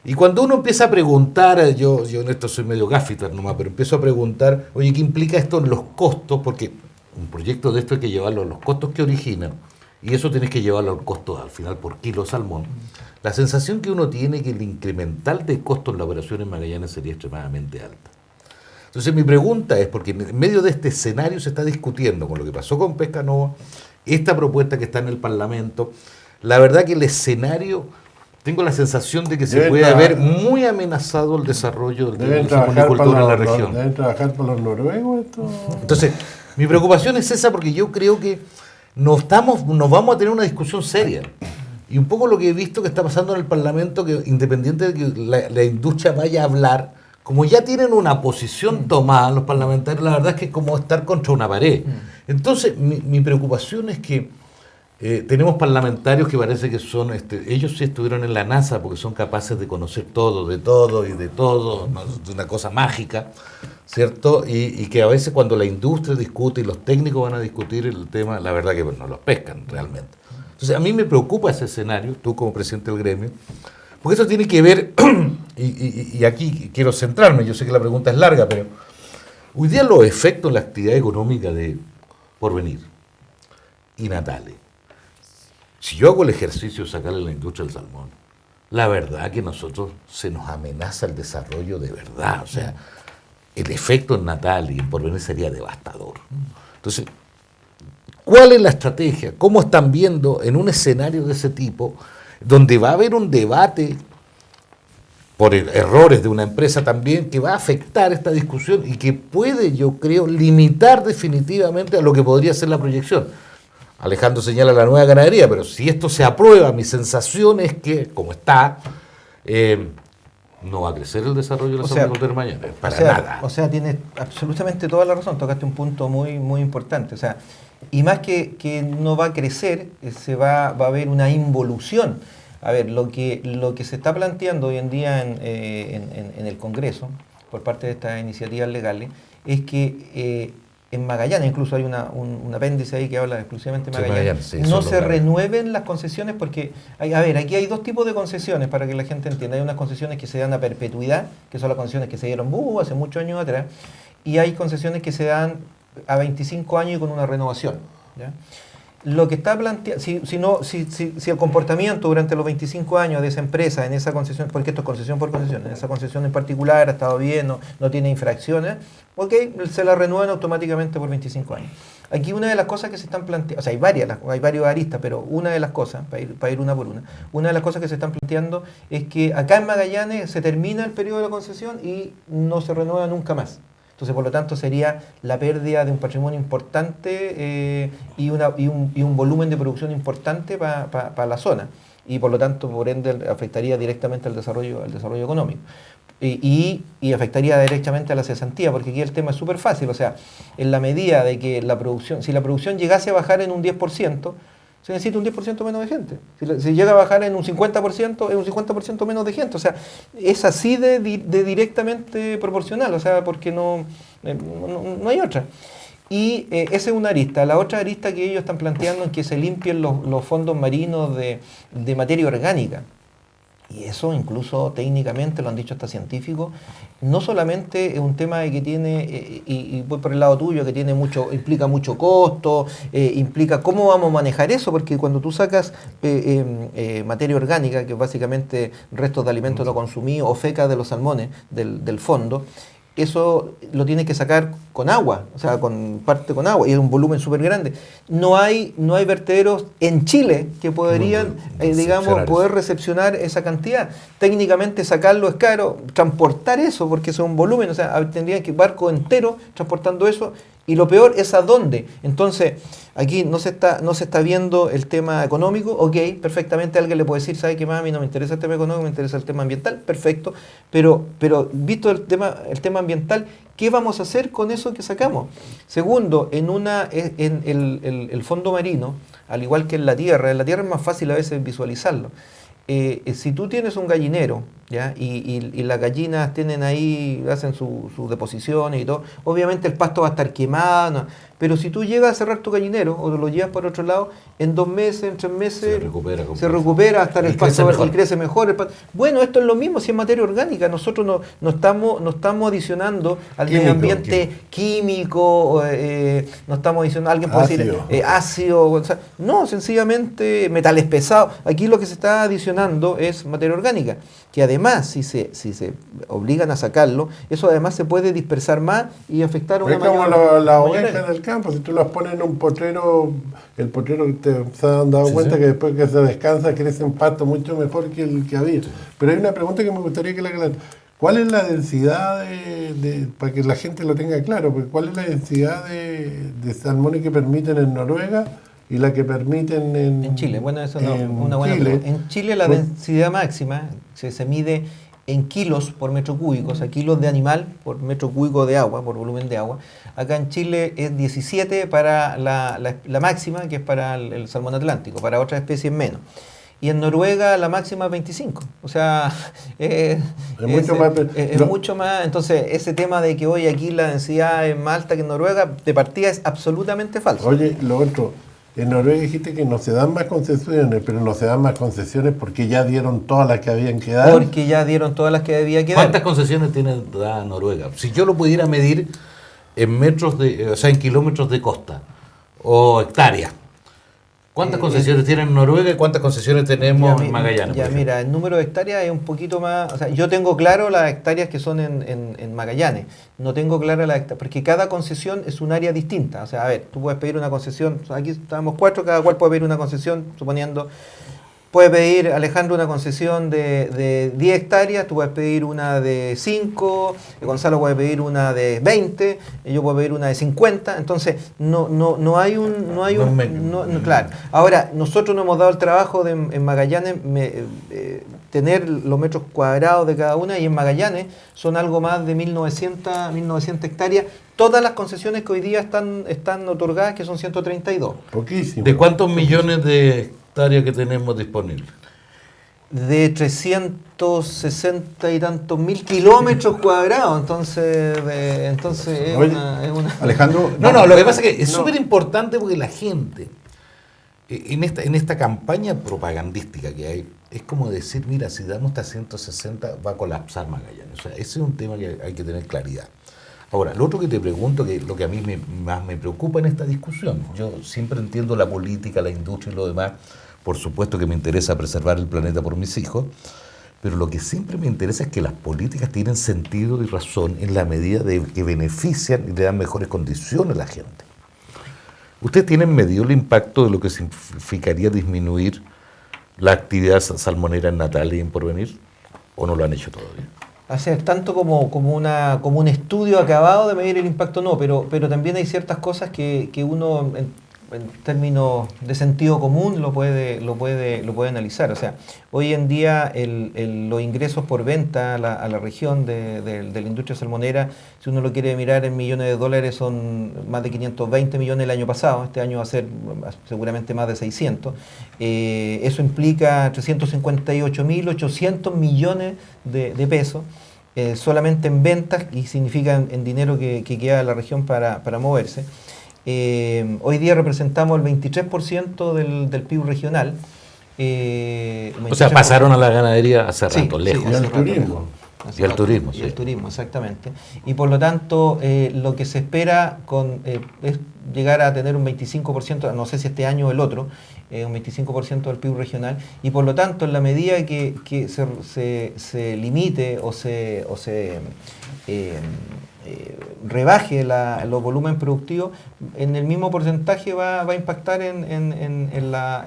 Y cuando uno empieza a preguntar, yo en esto soy medio gaffiter nomás, pero empiezo a preguntar, oye, ¿qué implica esto en los costos? Porque un proyecto de esto hay que llevarlo a los costos que originan, y eso tienes que llevarlo al costo al final por kilo de salmón. La sensación que uno tiene es que el incremental de costos en la operación en Magallanes sería extremadamente alta. Entonces mi pregunta es, porque en medio de este escenario se está discutiendo con lo que pasó con Pesca Nova, esta propuesta que está en el Parlamento, la verdad que el escenario, tengo la sensación de que se puede haber muy amenazado el desarrollo de la agricultura en la región. ¿Deben trabajar por los noruegos esto? Entonces, mi preocupación es esa, porque yo creo que nos vamos a tener una discusión seria. Y un poco lo que he visto que está pasando en el Parlamento, que independiente de que la industria vaya a hablar, como ya tienen una posición tomada los parlamentarios, la verdad es que es como estar contra una pared. Entonces, mi preocupación es que tenemos parlamentarios que parece que son, ellos sí estuvieron en la NASA porque son capaces de conocer todo y de todo, ¿no? De una cosa mágica, ¿cierto? Y que a veces cuando la industria discute y los técnicos van a discutir el tema, la verdad que no los pescan realmente. Entonces, a mí me preocupa ese escenario, tú como presidente del gremio, porque eso tiene que ver, y aquí quiero centrarme, yo sé que la pregunta es larga, pero hoy día los efectos en la actividad económica de Porvenir y Natale. Si yo hago el ejercicio de sacarle la industria del salmón, la verdad que nosotros se nos amenaza el desarrollo de verdad. O sea, el efecto en Natale y en Porvenir sería devastador. Entonces, ¿cuál es la estrategia? ¿Cómo están viendo en un escenario de ese tipo, donde va a haber un debate por errores de una empresa también, que va a afectar esta discusión y que puede, yo creo, limitar definitivamente a lo que podría ser la proyección? Alejandro señala la nueva ganadería, pero si esto se aprueba, mi sensación es que, como está, no va a crecer el desarrollo de la agricultura mañana, para nada. O sea, tienes absolutamente toda la razón, tocaste un punto muy, muy importante. O sea, y más que no va a crecer, va a haber una involución. A ver, lo que se está planteando hoy en día en el Congreso, por parte de estas iniciativas legales, es que en Magallanes, incluso hay un apéndice ahí que habla exclusivamente de Magallanes, no se renueven las concesiones porque, aquí hay dos tipos de concesiones para que la gente entienda. Hay unas concesiones que se dan a perpetuidad, que son las concesiones que se dieron hace muchos años atrás, y hay concesiones que se dan a 25 años y con una renovación, ¿ya? Lo que está planteado, si el comportamiento durante los 25 años de esa empresa en esa concesión, porque esto es concesión por concesión, en esa concesión en particular ha estado bien, no tiene infracciones, ok, se la renuevan automáticamente por 25 años. Aquí una de las cosas que se están planteando, o sea, hay varios aristas, pero una de las cosas, para ir una por una de las cosas que se están planteando es que acá en Magallanes se termina el periodo de la concesión y no se renueva nunca más. Entonces, por lo tanto, sería la pérdida de un patrimonio importante y un volumen de producción importante para la zona. Y por lo tanto, por ende, afectaría directamente al desarrollo económico. Y afectaría directamente a la cesantía, porque aquí el tema es súper fácil. O sea, en la medida de que si la producción llegase a bajar en un 10%, se necesita un 10% menos de gente. Si llega a bajar en un 50%, es un 50% menos de gente. O sea, es así de directamente proporcional, o sea, porque no hay otra. Y esa es una arista. La otra arista que ellos están planteando es que se limpien los fondos marinos de materia orgánica. Y eso incluso técnicamente, lo han dicho hasta científicos, no solamente es un tema de que tiene, y voy por el lado tuyo, que implica mucho costo, implica cómo vamos a manejar eso, porque cuando tú sacas materia orgánica, que es básicamente restos de alimentos no consumidos o fecas de los salmones del fondo, eso lo tienes que sacar con agua, o sea, parte con agua, y es un volumen súper grande. No hay vertederos en Chile que podrían, poder recepcionar esa cantidad. Técnicamente sacarlo es caro, transportar eso, porque eso es un volumen, o sea, tendrían que barco entero transportando eso, y lo peor es a dónde. Entonces, aquí no se está viendo el tema económico, ok, perfectamente alguien le puede decir, ¿sabe qué más? A mí no me interesa el tema económico, me interesa el tema ambiental, perfecto, pero visto el tema ambiental, ¿qué vamos a hacer con eso que sacamos? Segundo, en el fondo marino, al igual que en la tierra es más fácil a veces visualizarlo. Si tú tienes un gallinero, ¿ya? Y las gallinas tienen ahí, hacen sus deposiciones y todo, obviamente el pasto va a estar quemado, ¿no? Pero si tú llegas a cerrar tu gallinero o lo llevas por otro lado, en 2 meses, en 3 meses se recupera hasta el pasto y crece mejor. Bueno, esto es lo mismo si es materia orgánica. Nosotros no estamos adicionando al medio ambiente químico, no estamos adicionando, alguien puede decir ácido, o sea, no, sencillamente metales pesados. Aquí lo que se está adicionando es materia orgánica, que además, si se obligan a sacarlo, eso además se puede dispersar más y afectar a una mayor... Es como las ovejas del campo, si tú las pones en un potrero, el potrero te has dado cuenta que después que se descansa crece un pasto mucho mejor que el que había. Pero hay una pregunta que me gustaría que la aclaren. ¿Cuál es la densidad para que la gente lo tenga claro? Porque ¿cuál es la densidad de salmones que permiten en Noruega y la que permiten en Chile? Bueno, eso es una buena pregunta. En Chile la densidad máxima se mide en kilos por metro cúbico, o sea, kilos de animal por metro cúbico de agua, por volumen de agua. Acá en Chile es 17 para la máxima, que es para el salmón atlántico, para otras especies menos. Y en Noruega la máxima es 25, o sea, es mucho más. Entonces, ese tema de que hoy aquí la densidad es más alta que en Noruega, de partida es absolutamente falso. Oye, lo otro, en Noruega dijiste que no se dan más concesiones, pero no se dan más concesiones porque ya dieron todas las que habían que dar. Porque ya dieron todas las que debía quedar. ¿Cuántas concesiones da Noruega? Si yo lo pudiera medir en metros en kilómetros de costa o hectáreas, ¿cuántas concesiones tienen en Noruega y cuántas concesiones tenemos en Magallanes? Ya, mira, el número de hectáreas es un poquito más. O sea, yo tengo claro las hectáreas que son en Magallanes. No tengo claro las hectáreas, porque cada concesión es un área distinta. O sea, a ver, tú puedes pedir una concesión. Aquí estamos 4, cada cual puede pedir una concesión, suponiendo. Puede pedir, Alejandro, una concesión de 10 hectáreas, tú puedes pedir una de 5, Gonzalo puede pedir una de 20, yo puedo pedir una de 50, entonces no hay un claro. Ahora, nosotros nos hemos dado el trabajo de en Magallanes tener los metros cuadrados de cada una, y en Magallanes son algo más de 1900 hectáreas, todas las concesiones que hoy día están otorgadas, que son 132. Poquísimo. ¿De cuántos millones de hectáreas que tenemos disponibles? De 360 y tantos mil kilómetros cuadrados, entonces es una... Alejandro... No, lo que pasa es que es súper importante porque la gente, en esta campaña propagandística que hay, es como decir, mira, si damos hasta 160 va a colapsar Magallanes. O sea, ese es un tema que hay que tener claridad. Ahora, lo otro que te pregunto, que lo que a mí más me preocupa en esta discusión, yo siempre entiendo la política, la industria y lo demás, por supuesto que me interesa preservar el planeta por mis hijos, pero lo que siempre me interesa es que las políticas tienen sentido y razón en la medida de que benefician y le dan mejores condiciones a la gente. ¿Ustedes tienen medido el impacto de lo que significaría disminuir la actividad salmonera en Natalia y en Porvenir? ¿O no lo han hecho todavía? Hacer tanto como un estudio acabado de medir el impacto, no, pero también hay ciertas cosas que uno en términos de sentido común lo puede analizar. O sea, hoy en día los ingresos por venta a la región de la industria salmonera, si uno lo quiere mirar en millones de dólares, son más de 520 millones el año pasado. Este año va a ser seguramente más de 600. Eso implica 358.800 millones de pesos solamente en ventas, y significa en dinero que queda en la región para moverse. Hoy día representamos el 23% del PIB regional. O sea, pasaron a la ganadería hace rato, lejos. Y al turismo. Y al turismo, y el turismo, exactamente. Y por lo tanto, lo que se espera es llegar a tener un 25%, no sé si este año o el otro, un 25% del PIB regional, y por lo tanto, en la medida que se limite o se rebaje los volúmenes productivos, en el mismo porcentaje va a impactar en la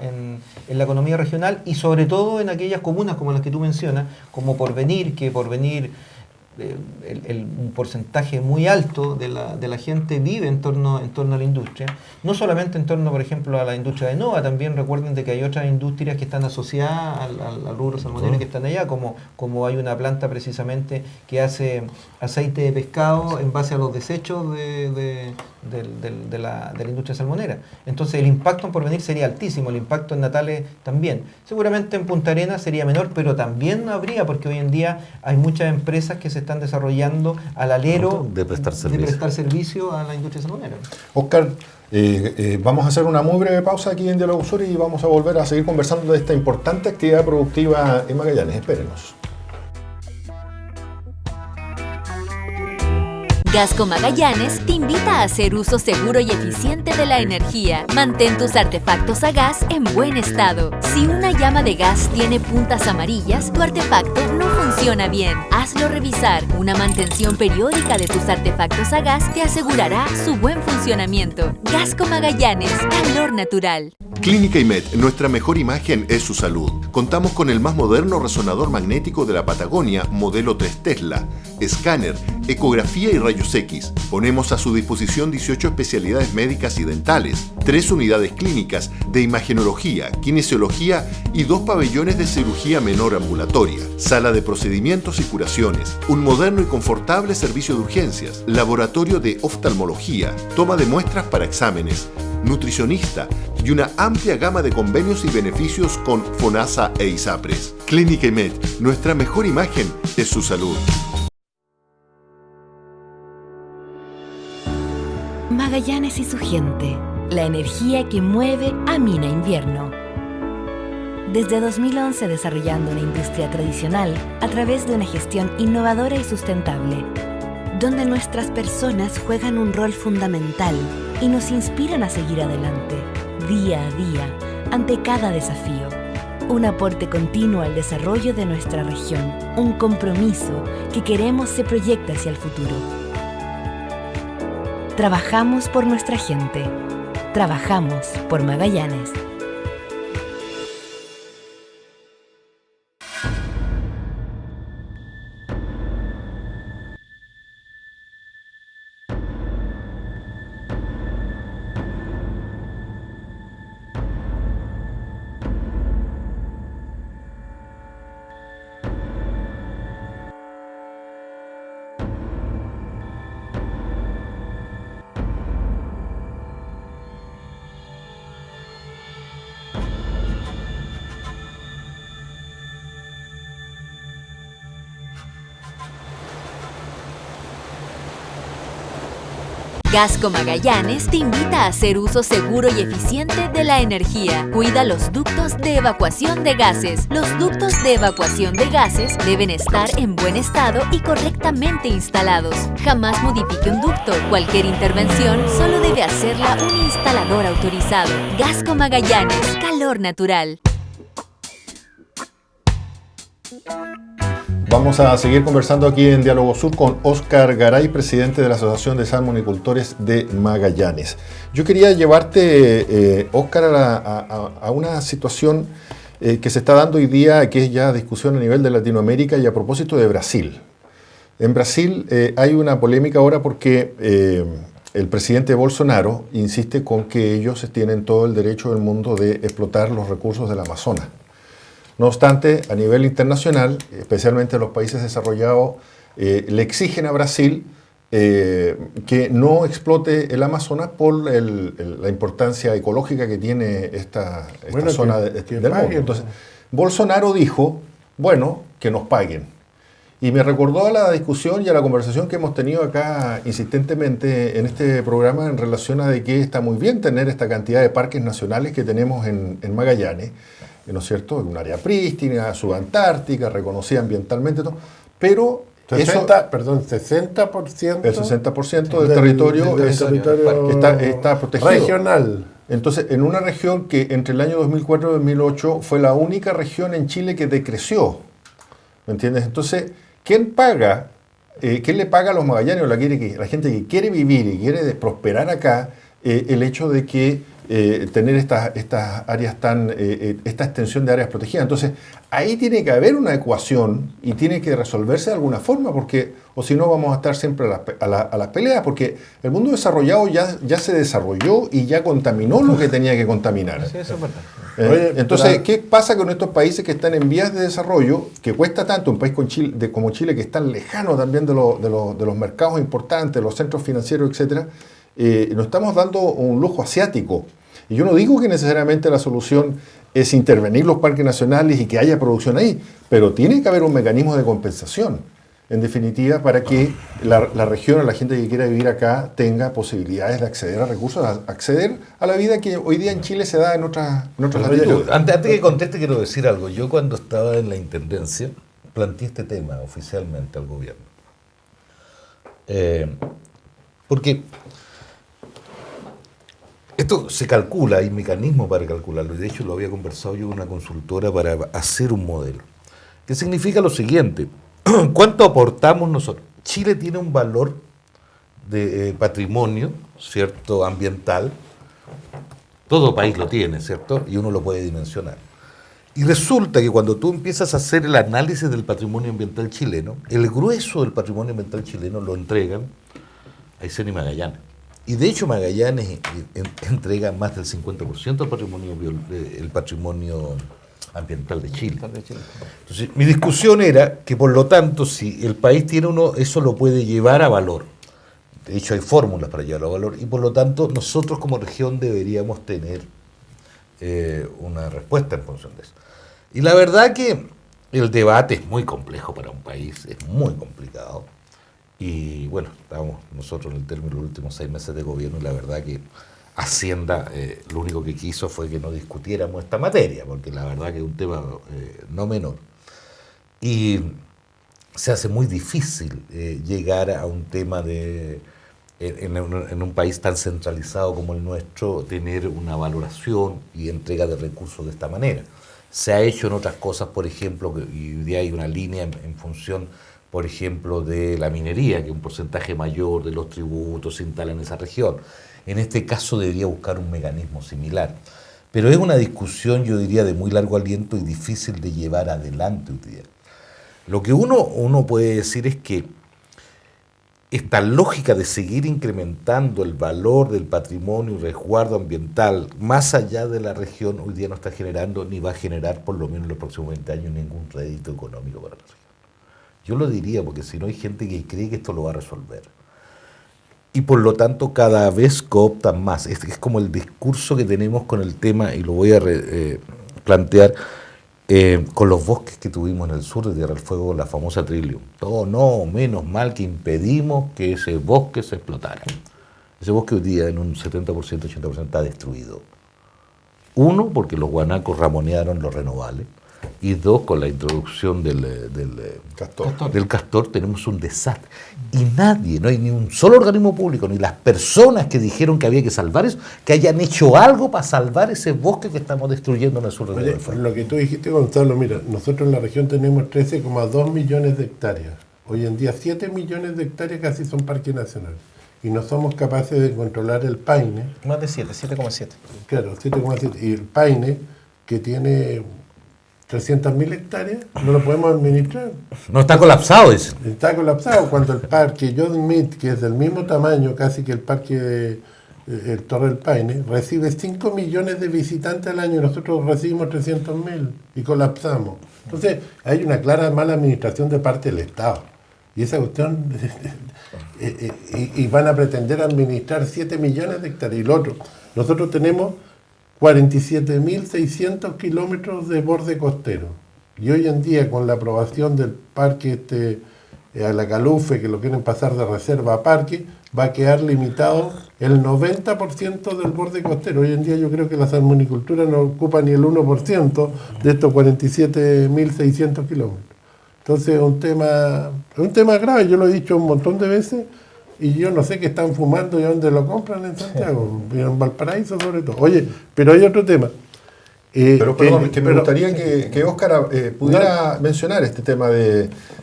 economía regional, y sobre todo en aquellas comunas como las que tú mencionas, como Porvenir, que Porvenir, un porcentaje muy alto de la gente vive en torno a la industria, no solamente en torno, por ejemplo, a la industria de Nova, también recuerden de que hay otras industrias que están asociadas al rubro salmonero que están allá, como hay una planta precisamente que hace aceite de pescado en base a los desechos de la industria salmonera. Entonces el impacto en Porvenir sería altísimo, el impacto en Natales también. Seguramente en Punta Arenas sería menor, pero también habría, porque hoy en día hay muchas empresas que se están desarrollando al alero de prestar servicio a la industria salmonera. Oscar, vamos a hacer una muy breve pausa aquí en Diálogo Sur y vamos a volver a seguir conversando de esta importante actividad productiva en Magallanes. Espérenos. Gasco Magallanes te invita a hacer uso seguro y eficiente de la energía. Mantén tus artefactos a gas en buen estado. Si una llama de gas tiene puntas amarillas, tu artefacto no funciona bien. Hazlo revisar. Una mantención periódica de tus artefactos a gas te asegurará su buen funcionamiento. Gasco Magallanes, calor natural. Clínica IMED, nuestra mejor imagen es su salud. Contamos con el más moderno resonador magnético de la Patagonia, modelo 3 Tesla, escáner, ecografía y rayos X. Ponemos a su disposición 18 especialidades médicas y dentales, 3 unidades clínicas de imagenología, kinesiología y 2 pabellones de cirugía menor ambulatoria, sala de procedimientos y curaciones, un moderno y confortable servicio de urgencias, laboratorio de oftalmología, toma de muestras para exámenes, nutricionista y una amplia gama de convenios y beneficios con FONASA e ISAPRES. Clínica IMED, nuestra mejor imagen es su salud. Magallanes y su gente, la energía que mueve a Mina Invierno. Desde 2011 desarrollando una industria tradicional a través de una gestión innovadora y sustentable, donde nuestras personas juegan un rol fundamental y nos inspiran a seguir adelante, día a día, ante cada desafío. Un aporte continuo al desarrollo de nuestra región, un compromiso que queremos se proyecte hacia el futuro. Trabajamos por nuestra gente. Trabajamos por Magallanes. Gasco Magallanes te invita a hacer uso seguro y eficiente de la energía. Cuida los ductos de evacuación de gases. Los ductos de evacuación de gases deben estar en buen estado y correctamente instalados. Jamás modifique un ducto. Cualquier intervención solo debe hacerla un instalador autorizado. Gasco Magallanes, calor natural. Vamos a seguir conversando aquí en Diálogo Sur con Óscar Garay, presidente de la Asociación de Salmonicultores de Magallanes. Yo quería llevarte, Óscar, a una situación que se está dando hoy día, que es ya discusión a nivel de Latinoamérica y a propósito de Brasil. En Brasil hay una polémica ahora porque el presidente Bolsonaro insiste con que ellos tienen todo el derecho del mundo de explotar los recursos del Amazonas. No obstante, a nivel internacional, especialmente los países desarrollados, le exigen a Brasil que no explote el Amazonas por la importancia ecológica que tiene esta zona del mundo. Entonces, Bolsonaro dijo, bueno, que nos paguen. Y me recordó a la discusión y a la conversación que hemos tenido acá insistentemente en este programa en relación a de que está muy bien tener esta cantidad de parques nacionales que tenemos en Magallanes, ¿no es cierto? Un área prístina, subantártica, reconocida ambientalmente, todo, pero 60%. El 60% del territorio está protegido. Regional. Entonces, en una región que entre el año 2004 y 2008 fue la única región en Chile que decreció, ¿me entiendes? Entonces, ¿quién paga? ¿Quién le paga a los magallanes o la gente que quiere vivir y quiere prosperar acá el hecho de que tener estas áreas esta extensión de áreas protegidas? Entonces, ahí tiene que haber una ecuación y tiene que resolverse de alguna forma, porque o si no vamos a estar siempre a las peleas, porque el mundo desarrollado ya se desarrolló y ya contaminó lo que tenía que contaminar. Sí, eso es verdad. Entonces, ¿qué pasa con estos países que están en vías de desarrollo, que cuesta tanto, un país como Chile, que es tan lejano también de los mercados importantes, los centros financieros, etcétera? Nos estamos dando un lujo asiático. Y yo no digo que necesariamente la solución es intervenir los parques nacionales y que haya producción ahí, pero tiene que haber un mecanismo de compensación, en definitiva, para que la región o la gente que quiera vivir acá tenga posibilidades de acceder a recursos, acceder a la vida que hoy día en Chile se da en otras latitudes. Antes que conteste, quiero decir algo. Yo cuando estaba en la Intendencia planteé este tema oficialmente al gobierno. Porque esto se calcula, hay mecanismos para calcularlo, y de hecho lo había conversado yo con una consultora para hacer un modelo. ¿Qué significa lo siguiente? ¿Cuánto aportamos nosotros? Chile tiene un valor de patrimonio, ¿cierto?, ambiental, Todo país lo tiene, ¿cierto? Y uno lo puede dimensionar. Y resulta que cuando tú empiezas a hacer el análisis del patrimonio ambiental chileno, el grueso del patrimonio ambiental chileno lo entregan a Aysén y Magallanes. Y de hecho Magallanes entrega más del 50% del patrimonio ambiental de Chile. Entonces, mi discusión era que, por lo tanto, si el país tiene uno, eso lo puede llevar a valor. De hecho, hay fórmulas para llevarlo a valor y, por lo tanto, nosotros como región deberíamos tener una respuesta en función de eso. Y la verdad que el debate es muy complejo para un país, es muy complicado. Y bueno, estamos nosotros en el término de los últimos 6 meses de gobierno y la verdad que Hacienda lo único que quiso fue que no discutiéramos esta materia, porque la verdad que es un tema no menor. Y se hace muy difícil llegar a un tema de, en un país tan centralizado como el nuestro, tener una valoración y entrega de recursos de esta manera. Se ha hecho en otras cosas, por ejemplo, y hoy día hay una línea en función, por ejemplo, de la minería, que un porcentaje mayor de los tributos se instala en esa región. En este caso debería buscar un mecanismo similar. Pero es una discusión, yo diría, de muy largo aliento y difícil de llevar adelante hoy día. Lo que uno puede decir es que esta lógica de seguir incrementando el valor del patrimonio y resguardo ambiental más allá de la región hoy día no está generando ni va a generar por lo menos en los próximos 20 años ningún rédito económico para la región. Yo lo diría porque si no hay gente que cree que esto lo va a resolver. Y por lo tanto cada vez cooptan más. Es como el discurso que tenemos con el tema, y lo voy a plantear, con los bosques que tuvimos en el sur de Tierra del Fuego, la famosa Trillium. Todo no, menos mal que impedimos que ese bosque se explotara. Ese bosque hoy día en un 70%, 80% está destruido. Uno, porque los guanacos ramonearon los renovables. Y dos, con la introducción del castor tenemos un desastre. Y nadie, no hay ni un solo organismo público, ni las personas que dijeron que había que salvar eso, que hayan hecho algo para salvar ese bosque que estamos destruyendo en el sur de Tierra del Fuego. Lo que tú dijiste, Gonzalo, mira, nosotros en la región tenemos 13,2 millones de hectáreas. Hoy en día 7 millones de hectáreas casi son parque nacional. Y no somos capaces de controlar el Paine. Más de 7,7. Claro, 7,7. Y el Paine, que tiene 300.000 hectáreas, no lo podemos administrar. No está colapsado eso. Está colapsado cuando el parque John Smith, que es del mismo tamaño casi que el parque el Torre del Paine, recibe 5 millones de visitantes al año y nosotros recibimos 300.000 y colapsamos. Entonces hay una clara mala administración de parte del Estado. Y esa cuestión, y van a pretender administrar 7 millones de hectáreas. Y lo otro, nosotros tenemos 47.600 kilómetros de borde costero. Y hoy en día, con la aprobación del parque a la Calufe, que lo quieren pasar de reserva a parque, va a quedar limitado el 90% del borde costero. Hoy en día yo creo que la salmonicultura no ocupa ni el 1% de estos 47.600 kilómetros. Entonces es un tema grave, yo lo he dicho un montón de veces, y yo no sé qué están fumando y dónde lo compran en Santiago, en Valparaíso sobre todo. Oye, pero hay otro tema. Pero me gustaría que Óscar pudiera mencionar este tema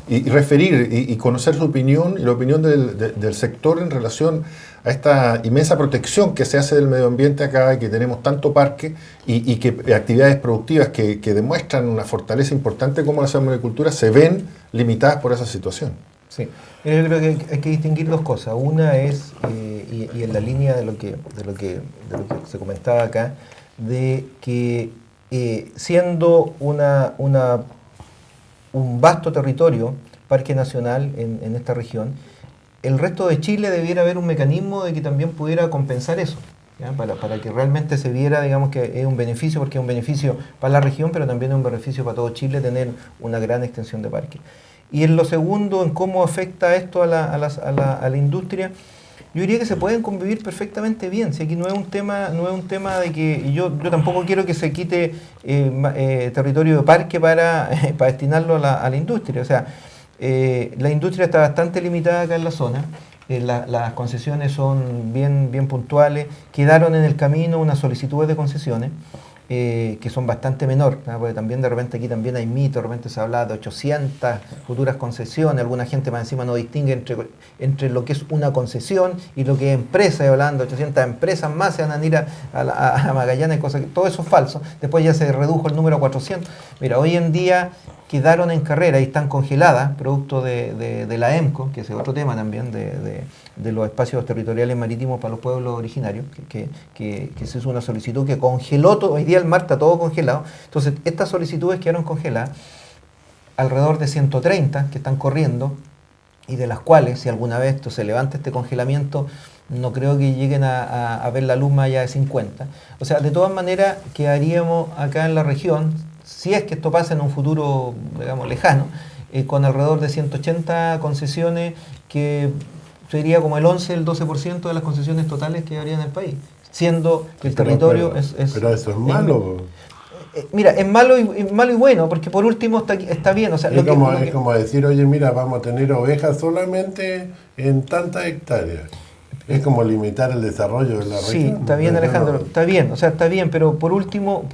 y referir y conocer su opinión y la opinión del sector en relación a esta inmensa protección que se hace del medio ambiente acá y que tenemos tanto parque y que actividades productivas que demuestran una fortaleza importante como la salmonicultura se ven limitadas por esa situación. Sí, yo creo que hay que distinguir dos cosas. Una es, y en la línea de lo que se comentaba acá, de que siendo un vasto territorio, parque nacional en esta región, el resto de Chile debiera haber un mecanismo de que también pudiera compensar eso, ¿ya? Para que realmente se viera, digamos, que es un beneficio, porque es un beneficio para la región, pero también es un beneficio para todo Chile tener una gran extensión de parque. Y en lo segundo, en cómo afecta esto a la industria, yo diría que se pueden convivir perfectamente bien. Si aquí no es un tema de que yo tampoco quiero que se quite territorio de parque para destinarlo a la industria. O sea, la industria está bastante limitada acá en la zona. Las concesiones son bien puntuales. Quedaron en el camino unas solicitudes de concesiones. que son bastante menor, ¿no? Porque también de repente aquí también hay mitos, de repente se habla de 800 futuras concesiones, alguna gente más encima no distingue entre lo que es una concesión y lo que es empresa, y hablando de 800 empresas más se van a ir a Magallanes, cosas que todo eso es falso. Después ya se redujo el número a 400. Mira, hoy en día quedaron en carrera y están congeladas, producto de la EMCO, que es otro tema también, de los espacios territoriales marítimos para los pueblos originarios, que se hizo una solicitud que congeló todo. Hoy día el mar está todo congelado. Entonces, estas solicitudes quedaron congeladas, alrededor de 130 que están corriendo, y de las cuales, si alguna vez se levanta este congelamiento, no creo que lleguen a ver la luz más allá de 50. O sea, de todas maneras, quedaríamos acá en la región, si es que esto pasa en un futuro, digamos, lejano, con alrededor de 180 concesiones, que sería como el 11, el 12% de las concesiones totales que habría en el país, siendo que el territorio es... Pero eso es malo. Mira, es malo y bueno, porque por último está bien. O sea, es como decir, oye, mira, vamos a tener ovejas solamente en tantas hectáreas. Es como limitar el desarrollo de la región. Sí, está bien, Alejandro, está bien, o sea, está bien, pero por último,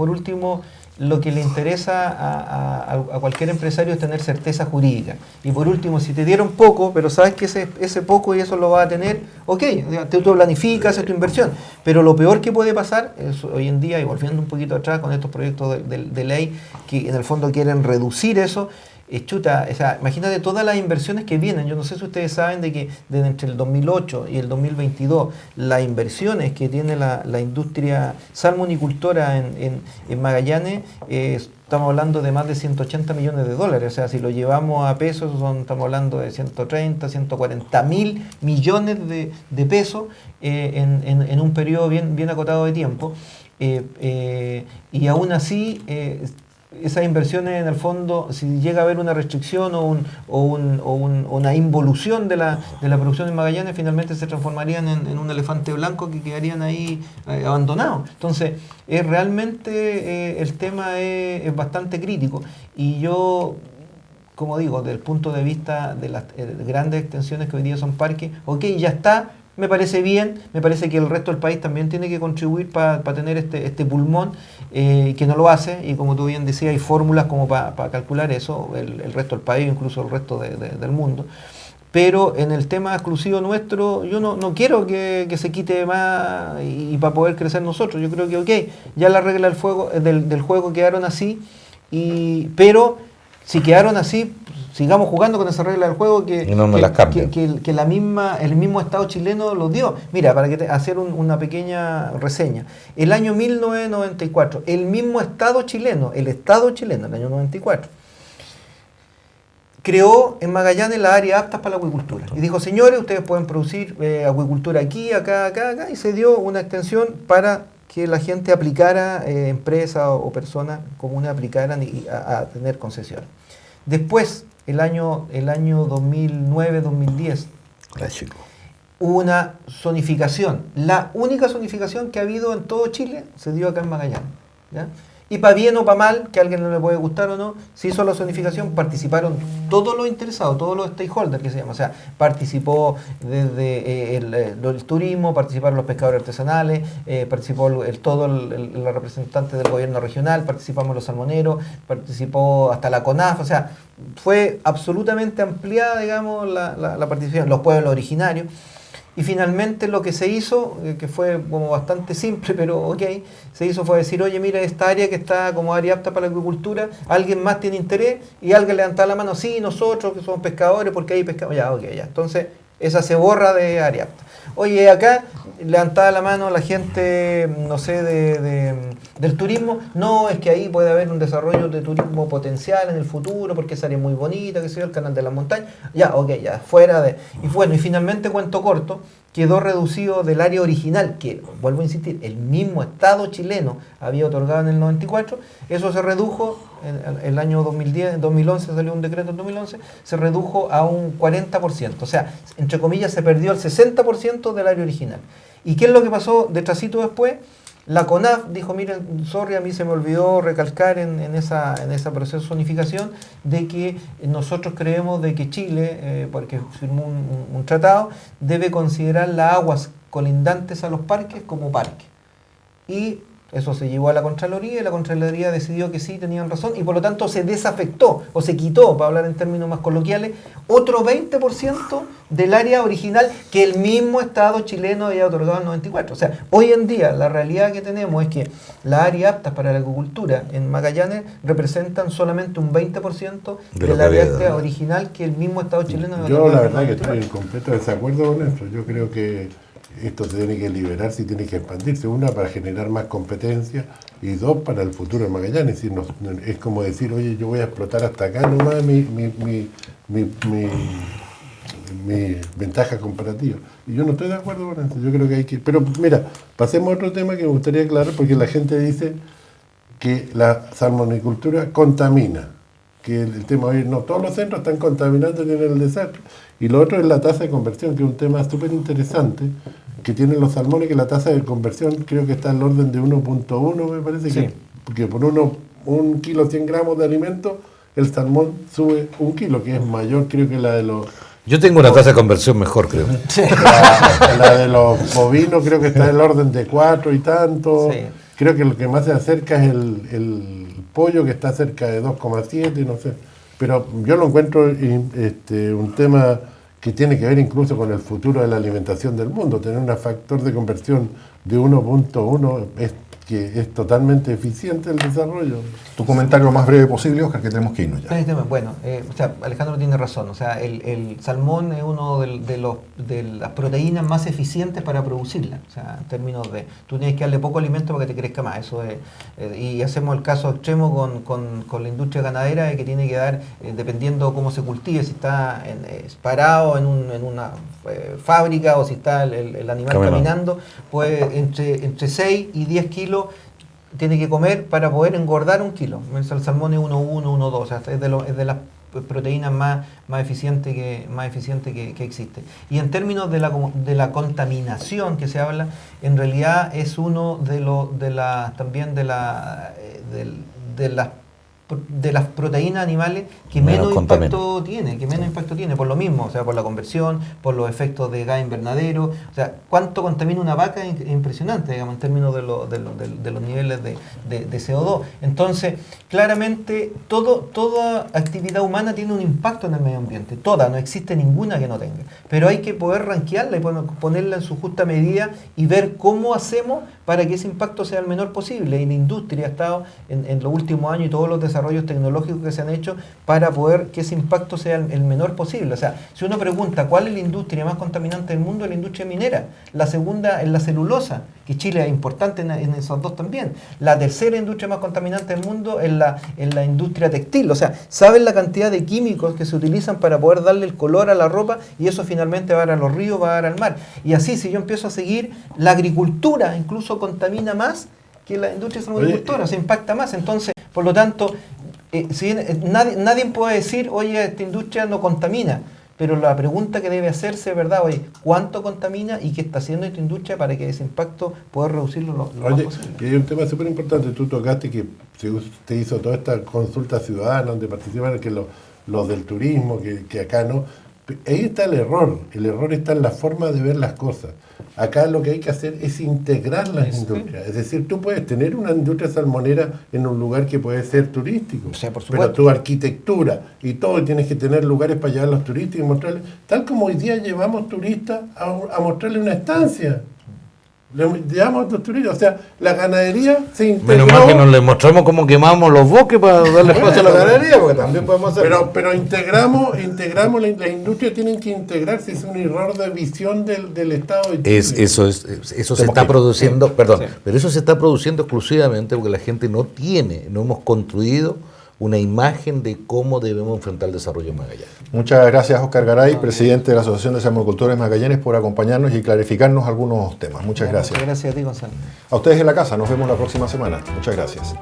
lo que le interesa a cualquier empresario es tener certeza jurídica. Y por último, si te dieron poco, pero sabes que ese poco y eso lo vas a tener, ok, tú planificas, haces tu inversión. Pero lo peor que puede pasar es, hoy en día, y volviendo un poquito atrás con estos proyectos de ley que en el fondo quieren reducir eso, o sea, imagínate todas las inversiones que vienen. Yo no sé si ustedes saben de que entre el 2008 y el 2022 las inversiones que tiene la industria salmonicultora en Magallanes, estamos hablando de más de 180 millones de dólares. O sea, si lo llevamos a pesos, estamos hablando de 130, 140 mil millones de pesos en un periodo bien acotado de tiempo. Y aún así... esas inversiones, en el fondo, si llega a haber una restricción o una involución de la producción en Magallanes, finalmente se transformarían en un elefante blanco que quedarían ahí abandonados. Entonces, realmente el tema es bastante crítico. Y yo, como digo, desde el punto de vista de las grandes extensiones que hoy día son parques, ok, ya está. Me parece bien, me parece que el resto del país también tiene que contribuir para tener este pulmón, que no lo hace, y como tú bien decías, hay fórmulas como para calcular eso, el resto del país, incluso el resto del mundo. Pero en el tema exclusivo nuestro, yo no quiero que se quite más y para poder crecer nosotros. Yo creo que, ok, ya las reglas del juego quedaron así, pero si quedaron así, sigamos jugando con esa regla del juego que el mismo Estado chileno los dio. Mira, para hacer una pequeña reseña. El año 1994, el mismo Estado chileno, el año 94, creó en Magallanes la área apta para la acuicultura. Y dijo, señores, ustedes pueden producir acuicultura aquí, acá, y se dio una extensión para que la gente aplicara, empresas o personas comunes aplicaran a tener concesiones. Después, el año 2009-2010, hubo una zonificación. La única zonificación que ha habido en todo Chile se dio acá en Magallanes, ¿ya? Y para bien o para mal, que a alguien no le puede gustar o no, se hizo la zonificación, participaron todos los interesados, todos los stakeholders que se llama. O sea, participó desde el turismo, participaron los pescadores artesanales, participó la representante del gobierno regional, participamos los salmoneros, participó hasta la CONAF. O sea, fue absolutamente ampliada, digamos, la participación, los pueblos originarios. Y finalmente lo que se hizo, que fue como bastante simple, pero ok, se hizo fue decir, oye, mira, esta área que está como área apta para la agricultura, ¿alguien más tiene interés? Y alguien levantaba la mano, sí, nosotros que somos pescadores, porque hay pescadores, ya, ok, ya. Entonces, esa se borra de área apta. Oye, acá levantaba la mano la gente, no sé, del turismo. No, es que ahí puede haber un desarrollo de turismo potencial en el futuro, porque esa área es muy bonita, que sea el canal de las montañas. Ya, ok, ya, fuera de... Y bueno, y finalmente, cuento corto, quedó reducido del área original, que, vuelvo a insistir, el mismo Estado chileno había otorgado en el 94, eso se redujo en el año 2010, en 2011 salió un decreto en 2011, se redujo a un 40%, o sea, entre comillas, se perdió el 60% del área original. ¿Y qué es lo que pasó detrásito después? La CONAF dijo, miren, sorry, a mí se me olvidó recalcar en ese proceso de zonificación de que nosotros creemos de que Chile, porque firmó un tratado, debe considerar las aguas colindantes a los parques como parques. Y Eso se llevó a la Contraloría y la Contraloría decidió que sí, tenían razón y por lo tanto se desafectó o se quitó, para hablar en términos más coloquiales, otro 20% del área original que el mismo Estado chileno había otorgado en 94. O sea, hoy en día la realidad que tenemos es que las áreas aptas para la agricultura en Magallanes representan solamente un 20% del área apta original que el mismo Estado chileno había Yo otorgado. la verdad que estoy en completo desacuerdo con esto. Yo creo que esto se tiene que liberarse y tiene que expandirse. Una, para generar más competencia y dos, para el futuro de Magallanes. Es como decir, oye, yo voy a explotar hasta acá nomás mi ventaja comparativa. Y yo no estoy de acuerdo con eso. Yo creo que hay que... Pero mira, pasemos a otro tema que me gustaría aclarar, porque la gente dice que la salmonicultura contamina. Que el tema hoy, no, todos los centros están contaminando y tienen el desastre. Y lo otro es la tasa de conversión, que es un tema súper interesante, que tienen los salmones, que la tasa de conversión creo que está en el orden de 1.1, me parece, Sí. que por 1 kilo 100 gramos de alimento, el salmón sube 1 kilo, que es mayor creo que la de los... Yo tengo una tasa de conversión mejor, creo. La de los bovinos creo que está en el orden de 4 y tanto. Sí. Creo que lo que más se acerca es el pollo, que está cerca de 2,7, no sé. Pero yo lo encuentro un tema que tiene que ver incluso con el futuro de la alimentación del mundo. Tener un factor de conversión de 1.1 que es totalmente eficiente el desarrollo. Tu comentario lo más breve posible, Oscar, que tenemos que irnos ya. Bueno, o sea, Alejandro tiene razón. O sea, el salmón es uno de las proteínas más eficientes para producirla. O sea, en términos de, tú tienes que darle poco alimento para que te crezca más. Eso es, y hacemos el caso extremo con la industria ganadera, que tiene que dar, dependiendo cómo se cultive, si está parado en una fábrica o si está el animal caminando, pues entre 6 y 10 kilos tiene que comer para poder engordar 1 kilo. El salmón es 1,1, 1,2, o sea, es de las proteínas más eficientes que existe. Y en términos de la contaminación que se habla, en realidad es uno de las proteínas animales que menos impacto tiene, por lo mismo, o sea, por la conversión, por los efectos de gas invernadero, o sea, cuánto contamina una vaca es impresionante, digamos, en términos de los niveles de CO2. Entonces, claramente, toda actividad humana tiene un impacto en el medio ambiente, toda, no existe ninguna que no tenga, pero hay que poder rankearla y ponerla en su justa medida y ver cómo hacemos para que ese impacto sea el menor posible. Y la industria ha estado en los últimos años y todos los desarrollos tecnológicos que se han hecho para poder que ese impacto sea el menor posible. O sea, si uno pregunta cuál es la industria más contaminante del mundo, es la industria minera. La segunda es la celulosa, que Chile es importante en esos dos también. La tercera industria más contaminante del mundo es la industria textil. O sea, saben la cantidad de químicos que se utilizan para poder darle el color a la ropa y eso finalmente va a dar a los ríos, va a dar al mar. Y así, si yo empiezo a seguir, la agricultura incluso contamina más que la industria salmonicultora, se impacta más. Entonces, por lo tanto, si bien, nadie puede decir, oye, esta industria no contamina, pero la pregunta que debe hacerse es, ¿verdad? Oye, ¿cuánto contamina y qué está haciendo esta industria para que ese impacto pueda reducirlo lo más posible? Y hay un tema súper importante, tú tocaste que se hizo toda esta consulta ciudadana donde participaron que los del turismo, que acá no. Ahí está el error está en la forma de ver las cosas. Acá lo que hay que hacer es integrar las industrias. Es decir, tú puedes tener una industria salmonera en un lugar que puede ser turístico, o sea, por supuesto, pero tu arquitectura y todo, tienes que tener lugares para llevar a los turistas y mostrarles, tal como hoy día llevamos turistas a mostrarle una estancia. Le llevamos a los turistas, o sea, la ganadería se integró. Menos mal que nos les mostramos cómo quemamos los bosques para darle espacio a la ganadería, porque también podemos hacerlo. Pero integramos la industria, tienen que integrarse, es un error de visión del Estado de Chile. Eso se está produciendo, pero eso se está produciendo exclusivamente porque la gente no hemos construido una imagen de cómo debemos enfrentar el desarrollo en Magallanes. Muchas gracias, Oscar Garay, presidente de la Asociación de Salmonicultores Magallanes, por acompañarnos y clarificarnos algunos temas. Muchas gracias. Gracias a ti, Gonzalo. A ustedes en la casa, nos vemos la próxima semana. Muchas gracias.